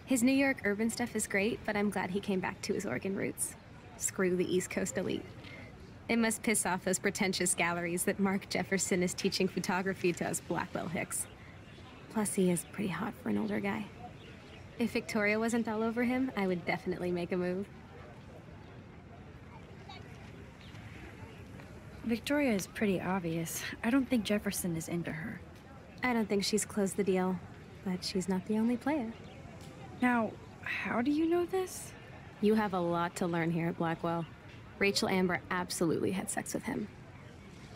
S7: His New York urban stuff is great, but I'm glad he came back to his Oregon roots. Screw the East Coast elite. It must piss off those pretentious galleries that Mark Jefferson is teaching photography to us Blackwell hicks. Plus, he is pretty hot for an older guy. If Victoria wasn't all over him, I would definitely make a move.
S11: Victoria is pretty obvious. I don't think Jefferson is into her.
S7: I don't think she's closed the deal, but she's not the only player.
S11: Now, how do you know this?
S7: You have a lot to learn here at Blackwell. Rachel Amber absolutely had sex with him.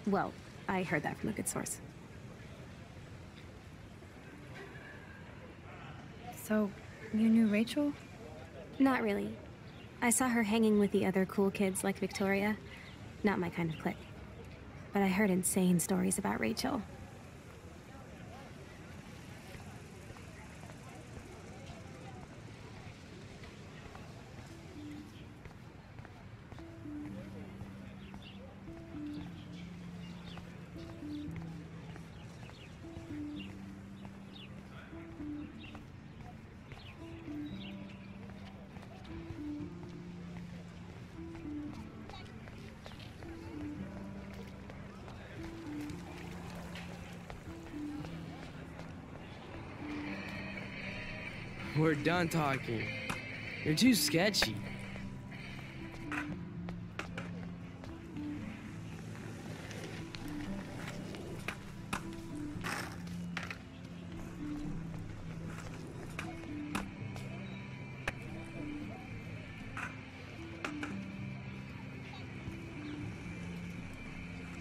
S7: Well, I heard that from a good source.
S11: So, you knew Rachel?
S7: Not really. I saw her hanging with the other cool kids like Victoria. Not my kind of clique. But I heard insane stories about Rachel.
S13: We're done talking. You're too sketchy.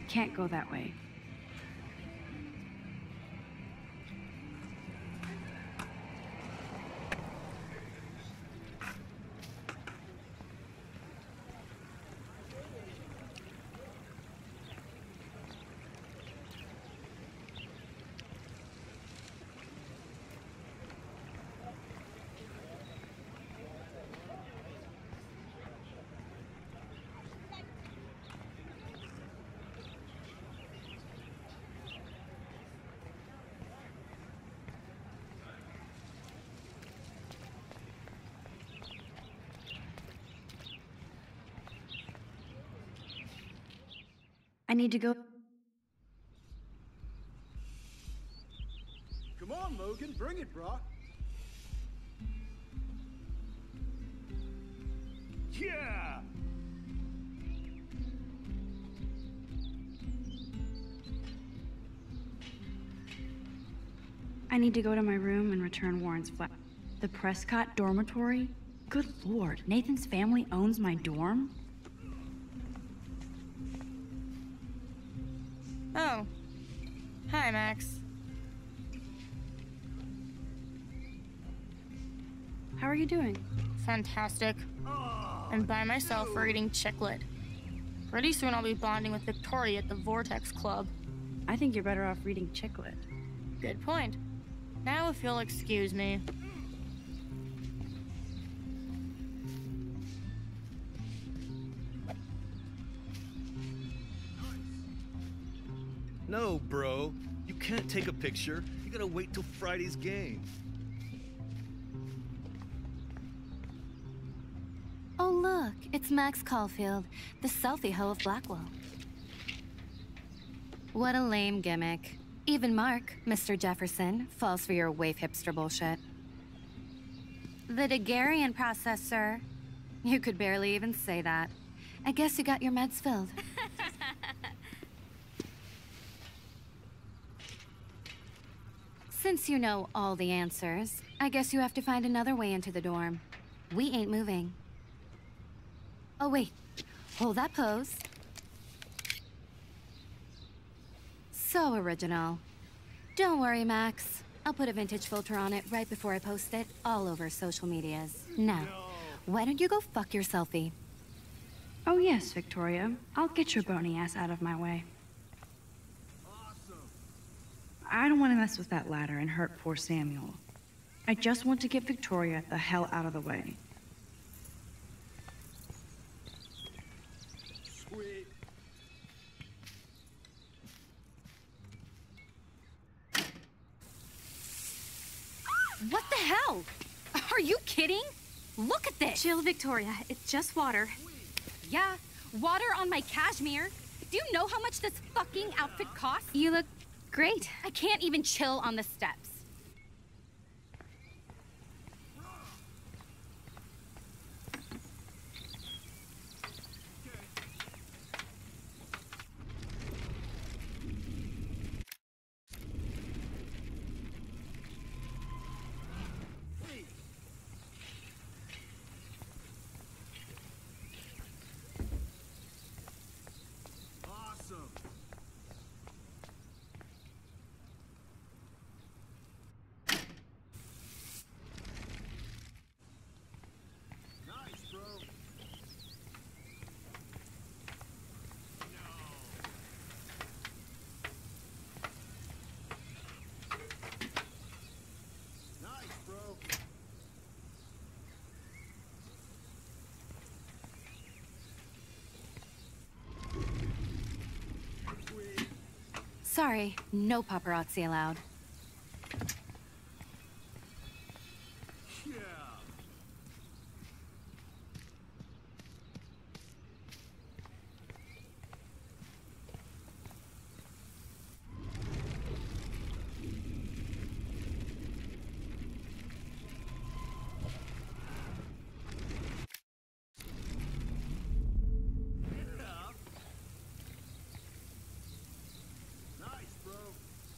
S2: Can't go that way. I need to go.
S8: Come on, Logan, bring it, brah. Yeah!
S2: I need to go to my room and return Warren's flat. The Prescott dormitory? Good lord, Nathan's family owns my dorm?
S5: Oh. Hi, Max.
S2: How are you doing?
S5: Fantastic. I'm by myself reading Chicklet. Pretty soon I'll be bonding with Victoria at the Vortex Club.
S2: I think you're better off reading Chicklet.
S5: Good point. Now if you'll excuse me.
S12: No, bro. You can't take a picture. You gotta wait till Friday's game.
S4: Oh look, it's Max Caulfield, the selfie hoe of Blackwell. What a lame gimmick. Even Mark, Mr. Jefferson, falls for your wave hipster bullshit. The Daguerrean process, sir. You could barely even say that. I guess you got your meds filled. Since you know all the answers, I guess you have to find another way into the dorm. We ain't moving. Oh wait, hold that pose. So original. Don't worry, Max. I'll put a vintage filter on it right before I post it all over social medias. Now, why don't you go fuck your selfie?
S2: Oh yes, Victoria. I'll get your bony ass out of my way. I don't want to mess with that ladder and hurt poor Samuel. I just want to get Victoria the hell out of the way.
S8: Sweet.
S4: What the hell? Are you kidding? Look at this!
S7: Chill, Victoria. It's just water.
S4: Yeah, water on my cashmere. Do you know how much this fucking outfit costs?
S7: You look great.
S4: I can't even chill on the steps. Sorry, no paparazzi allowed.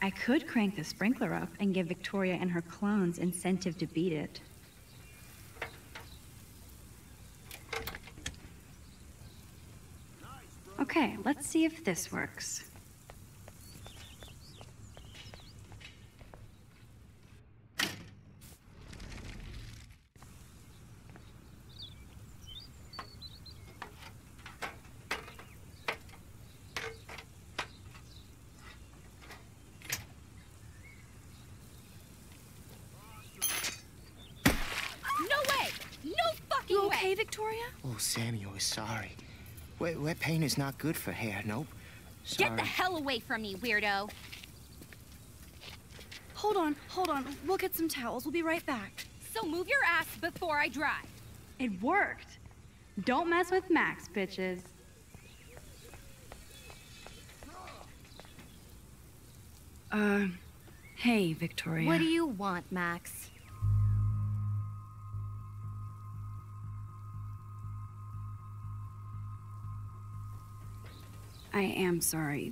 S2: I could crank the sprinkler up and give Victoria and her clones incentive to beat it. Okay, let's see if this works.
S15: Oh, Samuel is sorry. Wet paint is not good for hair, nope. Sorry.
S4: Get the hell away from me, weirdo!
S2: Hold on. We'll get some towels. We'll be right back.
S4: So move your ass before I dry.
S2: It worked. Don't mess with Max, bitches. Hey, Victoria.
S4: What do you want, Max?
S2: I am sorry.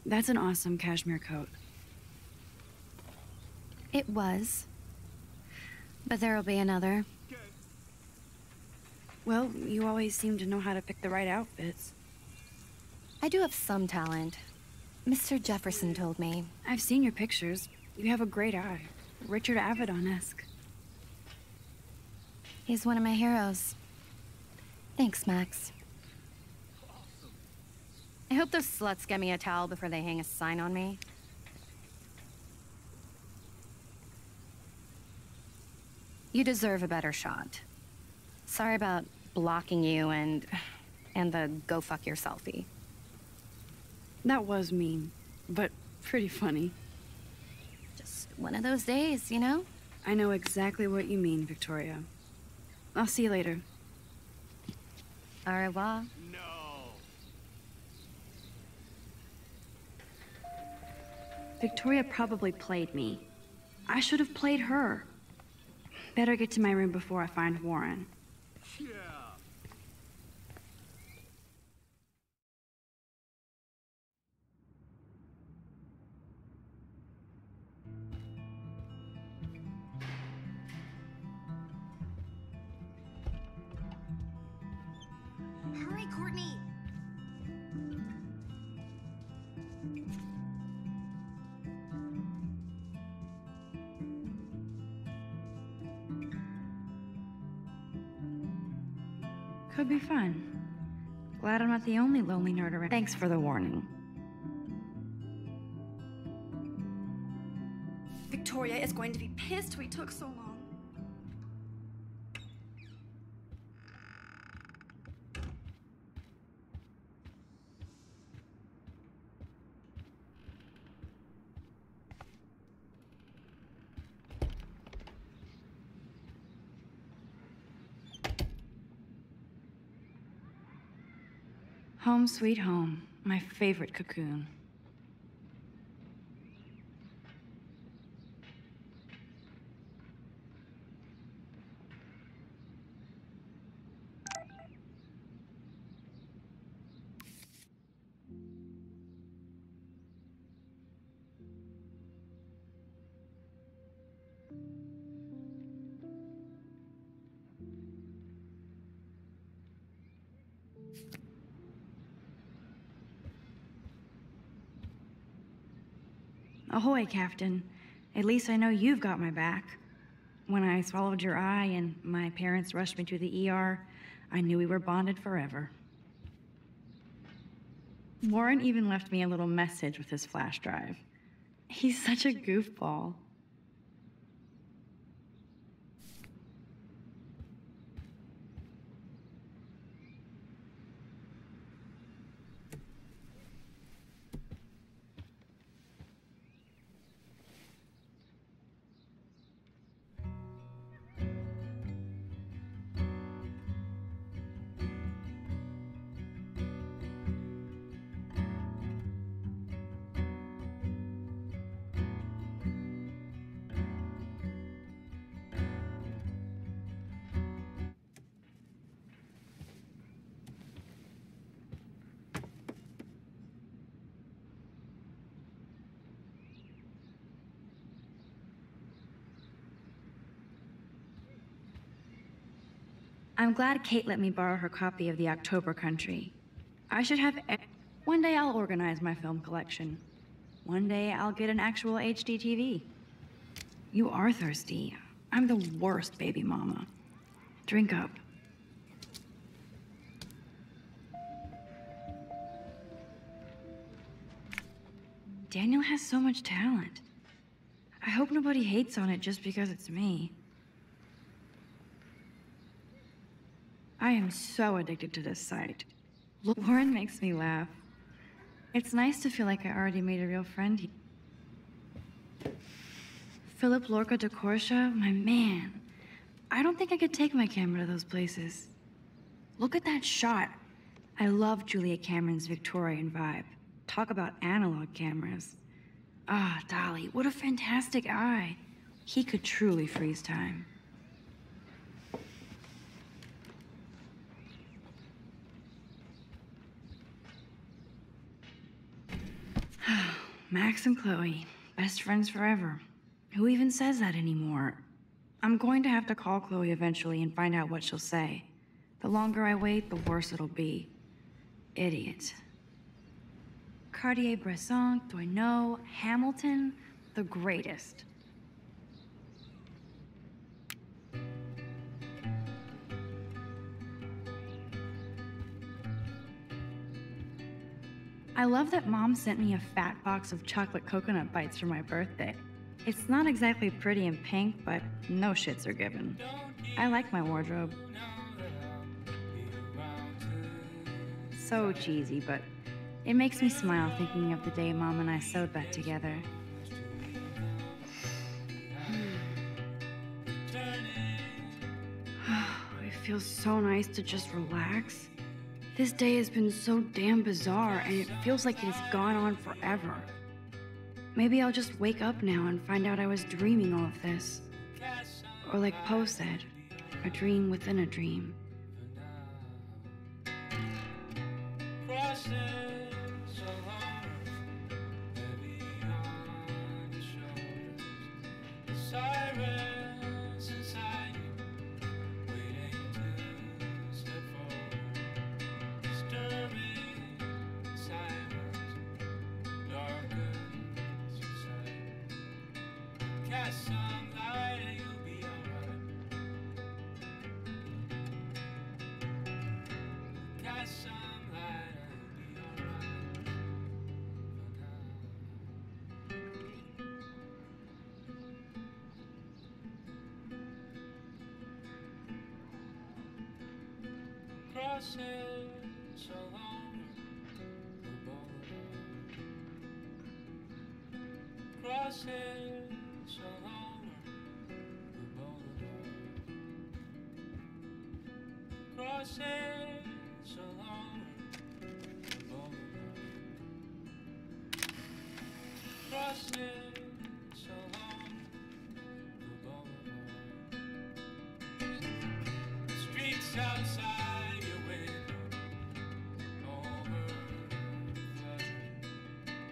S2: That's an awesome cashmere coat.
S4: It was. But there'll be another.
S2: Well, you always seem to know how to pick the right outfits.
S4: I do have some talent. Mr. Jefferson told me.
S2: I've seen your pictures. You have a great eye. Richard Avedon-esque.
S4: He's one of my heroes. Thanks, Max. I hope those sluts get me a towel before they hang a sign on me. You deserve a better shot. Sorry about blocking you and the go fuck your selfie.
S2: That was mean, but pretty funny.
S4: Just one of those days, you know?
S2: I know exactly what you mean, Victoria. I'll see you later.
S4: Au revoir.
S2: Victoria probably played me. I should have played her. Better get to my room before I find Warren.
S8: Yeah.
S16: Hurry, Courtney!
S2: Could be fun. Glad I'm not the only lonely nerd around. Thanks for the warning.
S16: Victoria is going to be pissed we took so long.
S2: Home sweet home, my favorite cocoon. Ahoy, Captain. At least I know you've got my back. When I swallowed your eye and my parents rushed me to the ER, I knew we were bonded forever. Warren even left me a little message with his flash drive. He's such a goofball. I'm glad Kate let me borrow her copy of the October Country. I should have... One day I'll organize my film collection. One day I'll get an actual HD TV. You are thirsty. I'm the worst baby mama. Drink up. Daniel has so much talent. I hope nobody hates on it just because it's me. I am so addicted to this site. Warren makes me laugh. It's nice to feel like I already made a real friend. Philip Lorca de Corsia, my man. I don't think I could take my camera to those places. Look at that shot. I love Julia Cameron's Victorian vibe. Talk about analog cameras. Ah, Dolly, what a fantastic eye. He could truly freeze time. Max and Chloe, best friends forever. Who even says that anymore? I'm going to have to call Chloe eventually and find out what she'll say. The longer I wait, the worse it'll be. Idiot. Cartier-Bresson, Doisneau, Hamilton, the greatest. I love that Mom sent me a fat box of chocolate coconut bites for my birthday. It's not exactly pretty and pink, but no shits are given. I like my wardrobe. So cheesy, but it makes me smile thinking of the day Mom and I sewed that together. It feels so nice to just relax. This day has been so damn bizarre, and it feels like it has gone on forever. Maybe I'll just wake up now and find out I was dreaming all of this. Or like Poe said, a dream within a dream.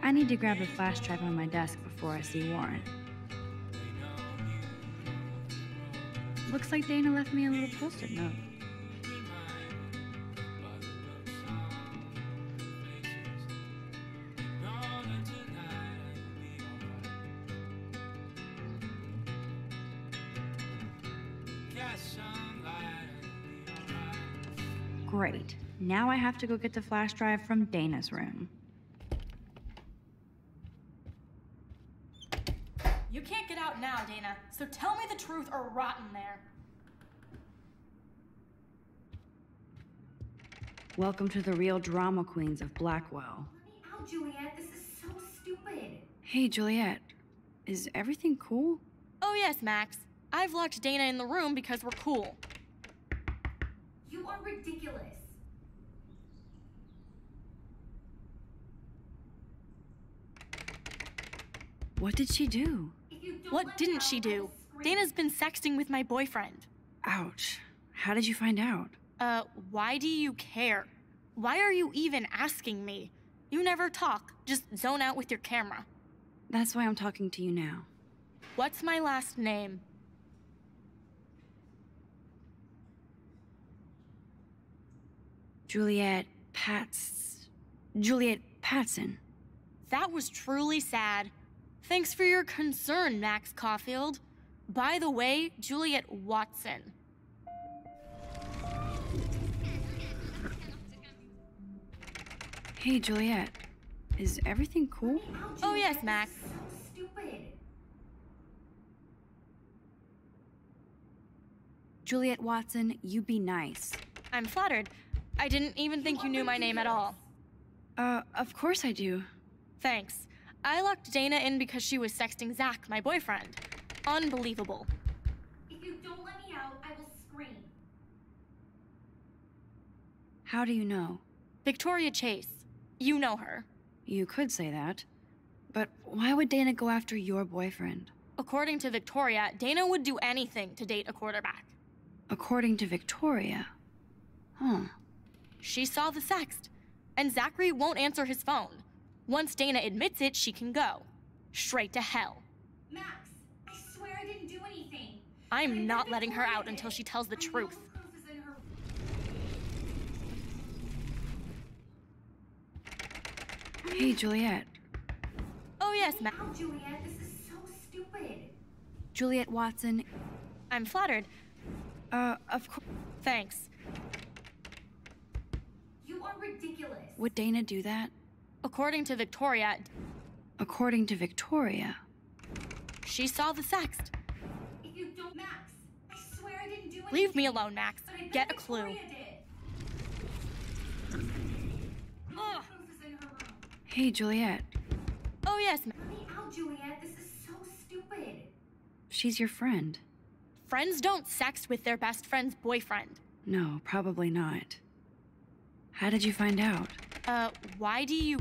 S2: I need to grab the flash drive on my desk before I see Warren. Looks like Dana left me a little post-it note. Great. Now I have to go get the flash drive from Dana's room.
S5: You can't get out now, Dana, so tell me the truth or rot in there.
S2: Welcome to the real drama queens of Blackwell.
S16: Let me out, Juliet. This is so stupid.
S2: Hey, Juliet. Is everything cool?
S5: Oh yes, Max. I've locked Dana in the room because we're cool.
S16: You are ridiculous.
S2: What did she do?
S5: What didn't she do? Dana's been sexting with my boyfriend.
S2: Ouch. How did you find out?
S5: Why do you care? Why are you even asking me? You never talk, just zone out with your camera.
S2: That's why I'm talking to you now.
S5: What's my last name?
S2: Juliet Patson.
S5: That was truly sad. Thanks for your concern, Max Caulfield. By the way, Juliet Watson.
S2: Hey, Juliet. Is everything cool?
S5: Oh yes, Max.
S16: Stupid.
S2: Juliet Watson, you be nice.
S5: I'm flattered. I didn't even think you knew my name at all.
S2: Of course I do.
S5: Thanks. I locked Dana in because she was sexting Zach, my boyfriend. Unbelievable.
S16: If you don't let me out, I will scream.
S2: How do you know?
S5: Victoria Chase. You know her.
S2: You could say that. But why would Dana go after your boyfriend?
S5: According to Victoria, Dana would do anything to date a quarterback.
S2: According to Victoria? Huh.
S5: She saw the sext, and Zachary won't answer his phone. Once Dana admits it, she can go. Straight to hell.
S16: Max,
S5: I'm not letting her out until she tells the truth.
S2: Hey, Juliet.
S5: Oh, yes,
S16: Now, Juliet, this is so stupid.
S2: Juliet Watson.
S5: I'm flattered.
S2: Of course.
S5: Thanks.
S16: You are ridiculous.
S2: Would Dana do that?
S5: According to Victoria...
S2: According to Victoria.
S5: She saw the sext.
S16: If you don't, Max, I swear I didn't do anything.
S5: Leave me alone, Max.
S16: But I bet
S5: Get a clue.
S16: Victoria did.
S5: Ugh.
S16: Proof is in her room.
S2: Hey, Juliet.
S5: Oh, yes,
S16: Let me out, Juliet. This is so stupid.
S2: She's your friend.
S5: Friends don't sext with their best friend's boyfriend.
S2: No, probably not. How did you find out?
S5: Why do you...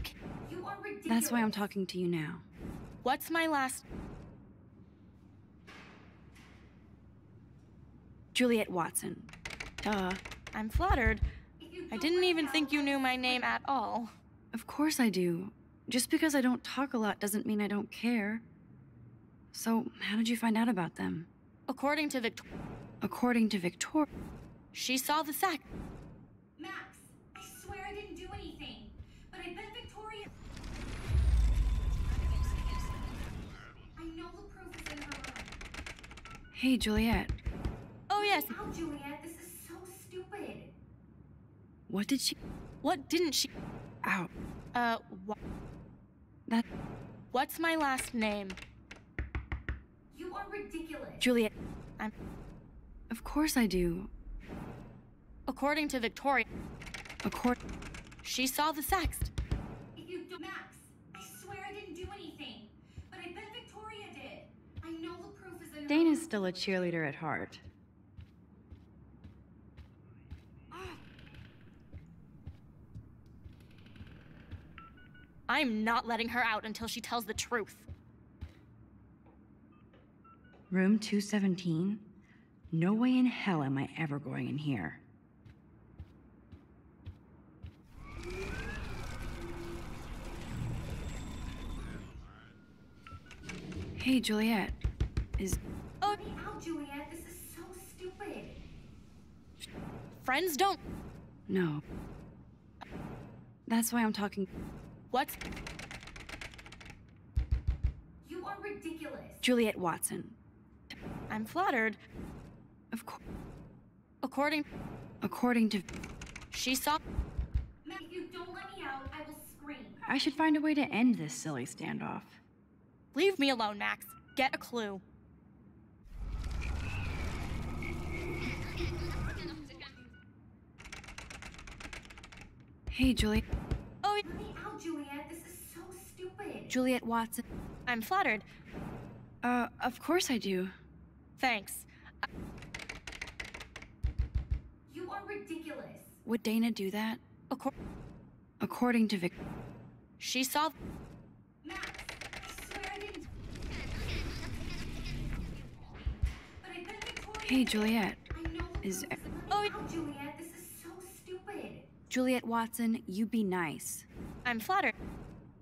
S16: You are ridiculous.
S2: That's why I'm talking to you now.
S5: What's my last...
S2: Juliet Watson. Duh.
S5: I'm flattered. I didn't even think you knew my name at all.
S2: Of course I do. Just because I don't talk a lot doesn't mean I don't care. So, how did you find out about them?
S5: According to Victoria...
S2: According to Victoria...
S5: She saw the sext.
S16: Max, I swear I didn't do anything. But I bet Victoria... I know the proof is in her room.
S2: Hey, Juliet.
S5: Oh, yes.
S16: Now, Juliet, this is so stupid.
S2: What did she...
S5: What didn't she...
S2: Ow.
S5: That... What's my last name?
S16: You are ridiculous.
S2: Juliet...
S5: I'm...
S2: Of course I do.
S5: According to Victoria... She saw the sext.
S16: If you don't... Max, I swear I didn't do anything. But I bet Victoria did. I know the proof is in her...
S2: Dana's still a cheerleader at heart.
S5: I'm not letting her out until she tells the truth.
S2: Room 217? No way in hell am I ever going in here. Hey, Juliet.
S5: Oh,
S16: Let me out, Juliet. This is so stupid.
S5: Friends don't...
S2: No. That's why I'm talking...
S5: What's...
S16: You are ridiculous.
S2: Juliet Watson.
S5: I'm flattered.
S2: Of course.
S5: According
S2: to...
S5: She saw...
S16: Max, if you don't let me out, I will scream.
S2: I should find a way to end this silly standoff.
S5: Leave me alone, Max. Get a clue.
S2: Hey, Juliet.
S5: Oh,
S16: Let me out, Juliet. This is so stupid.
S2: Juliet Watson.
S5: I'm flattered.
S2: Of course I do.
S5: Thanks.
S16: You are ridiculous.
S2: Would Dana do that? According to Vic...
S5: She saw...
S16: Max, I swear I didn't... But I bet Victoria...
S2: Hey, Juliet.
S16: I know the
S2: Is...
S16: proof is in... Let me out, Juliet. This is so stupid.
S2: Juliet Watson, you be nice.
S5: I'm flattered.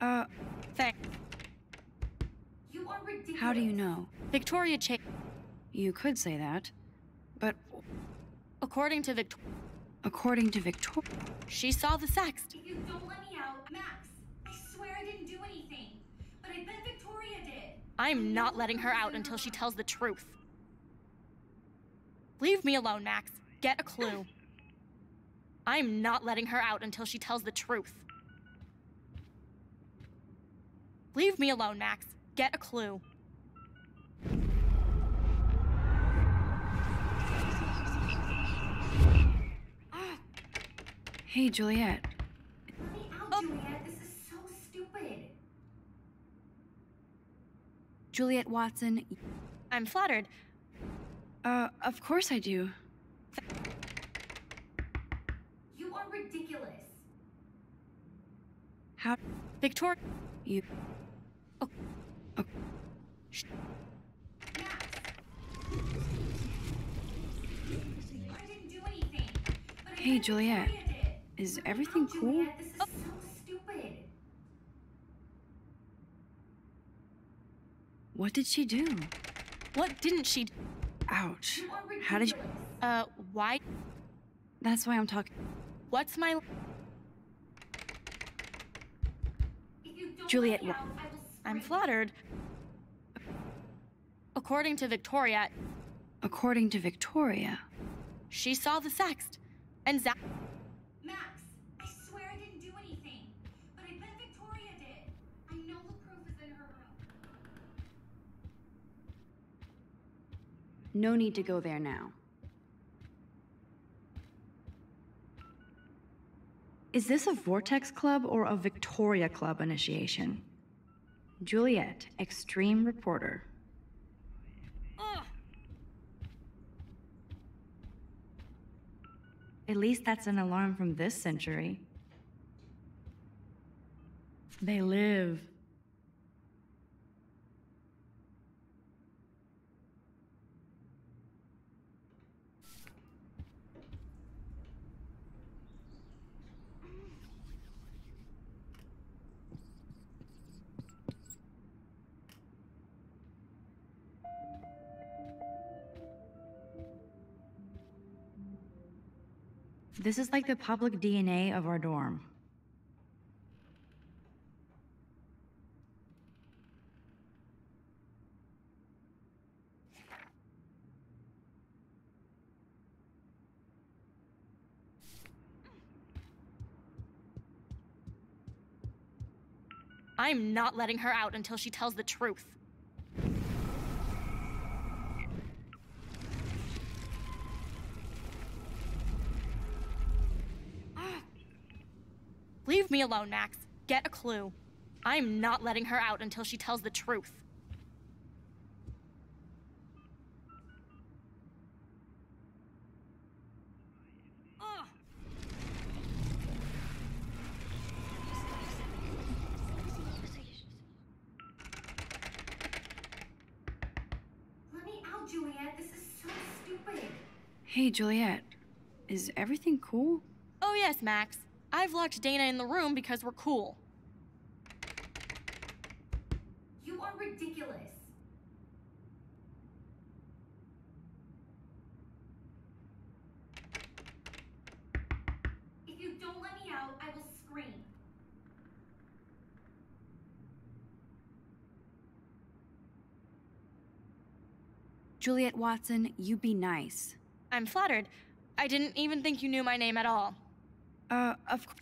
S5: Thanks.
S16: You are ridiculous.
S2: How do you know?
S5: Victoria
S2: You could say that, but...
S5: According to Victoria... She saw the sext.
S16: If you don't let me out, Max, I swear I didn't do anything. But I bet Victoria did.
S5: I'm not letting her out until she tells the truth. Leave me alone, Max. Get a clue. I'm not letting her out until she tells the truth. Leave me alone, Max. Get a clue.
S2: Hey, Juliet.
S16: Let me out, Juliet. This is so stupid.
S2: Juliet Watson.
S5: I'm flattered.
S2: Of course I do.
S16: You are ridiculous.
S2: How...
S5: Victoria...
S2: You...
S16: Max. I didn't do anything. But I
S2: Hey,
S16: bet
S2: Juliet.
S16: Victoria did.
S2: Is
S16: Let me
S2: everything
S16: out,
S2: cool?
S16: Juliet. This is so stupid.
S2: What did she do?
S5: What didn't she do?
S2: Ouch. How did you...
S5: Why?
S2: That's why I'm talking...
S5: What's my...
S2: Juliet,
S5: I'm flattered. According to Victoria...
S2: According to Victoria...
S5: She saw the sext. And Zach...
S16: Max, I swear I didn't do anything. But I bet Victoria did. I know the proof is in her room.
S2: No need to go there now. Is this a Vortex Club or a Victoria Club initiation? Juliet, Extreme Reporter. At least that's an alarm from this century. They live. This is like the public DNA of our dorm.
S5: I'm not letting her out until she tells the truth. Leave me alone, Max. Get a clue. I'm not letting her out until she tells the truth.
S16: Let me out, Juliet. This is so stupid.
S2: Hey, Juliet. Is everything cool?
S5: Oh yes, Max. I've locked Dana in the room because we're cool.
S16: You are ridiculous. If you don't let me out, I will scream.
S2: Juliet Watson, you be nice.
S5: I'm flattered. I didn't even think you knew my name at all.
S2: Of course.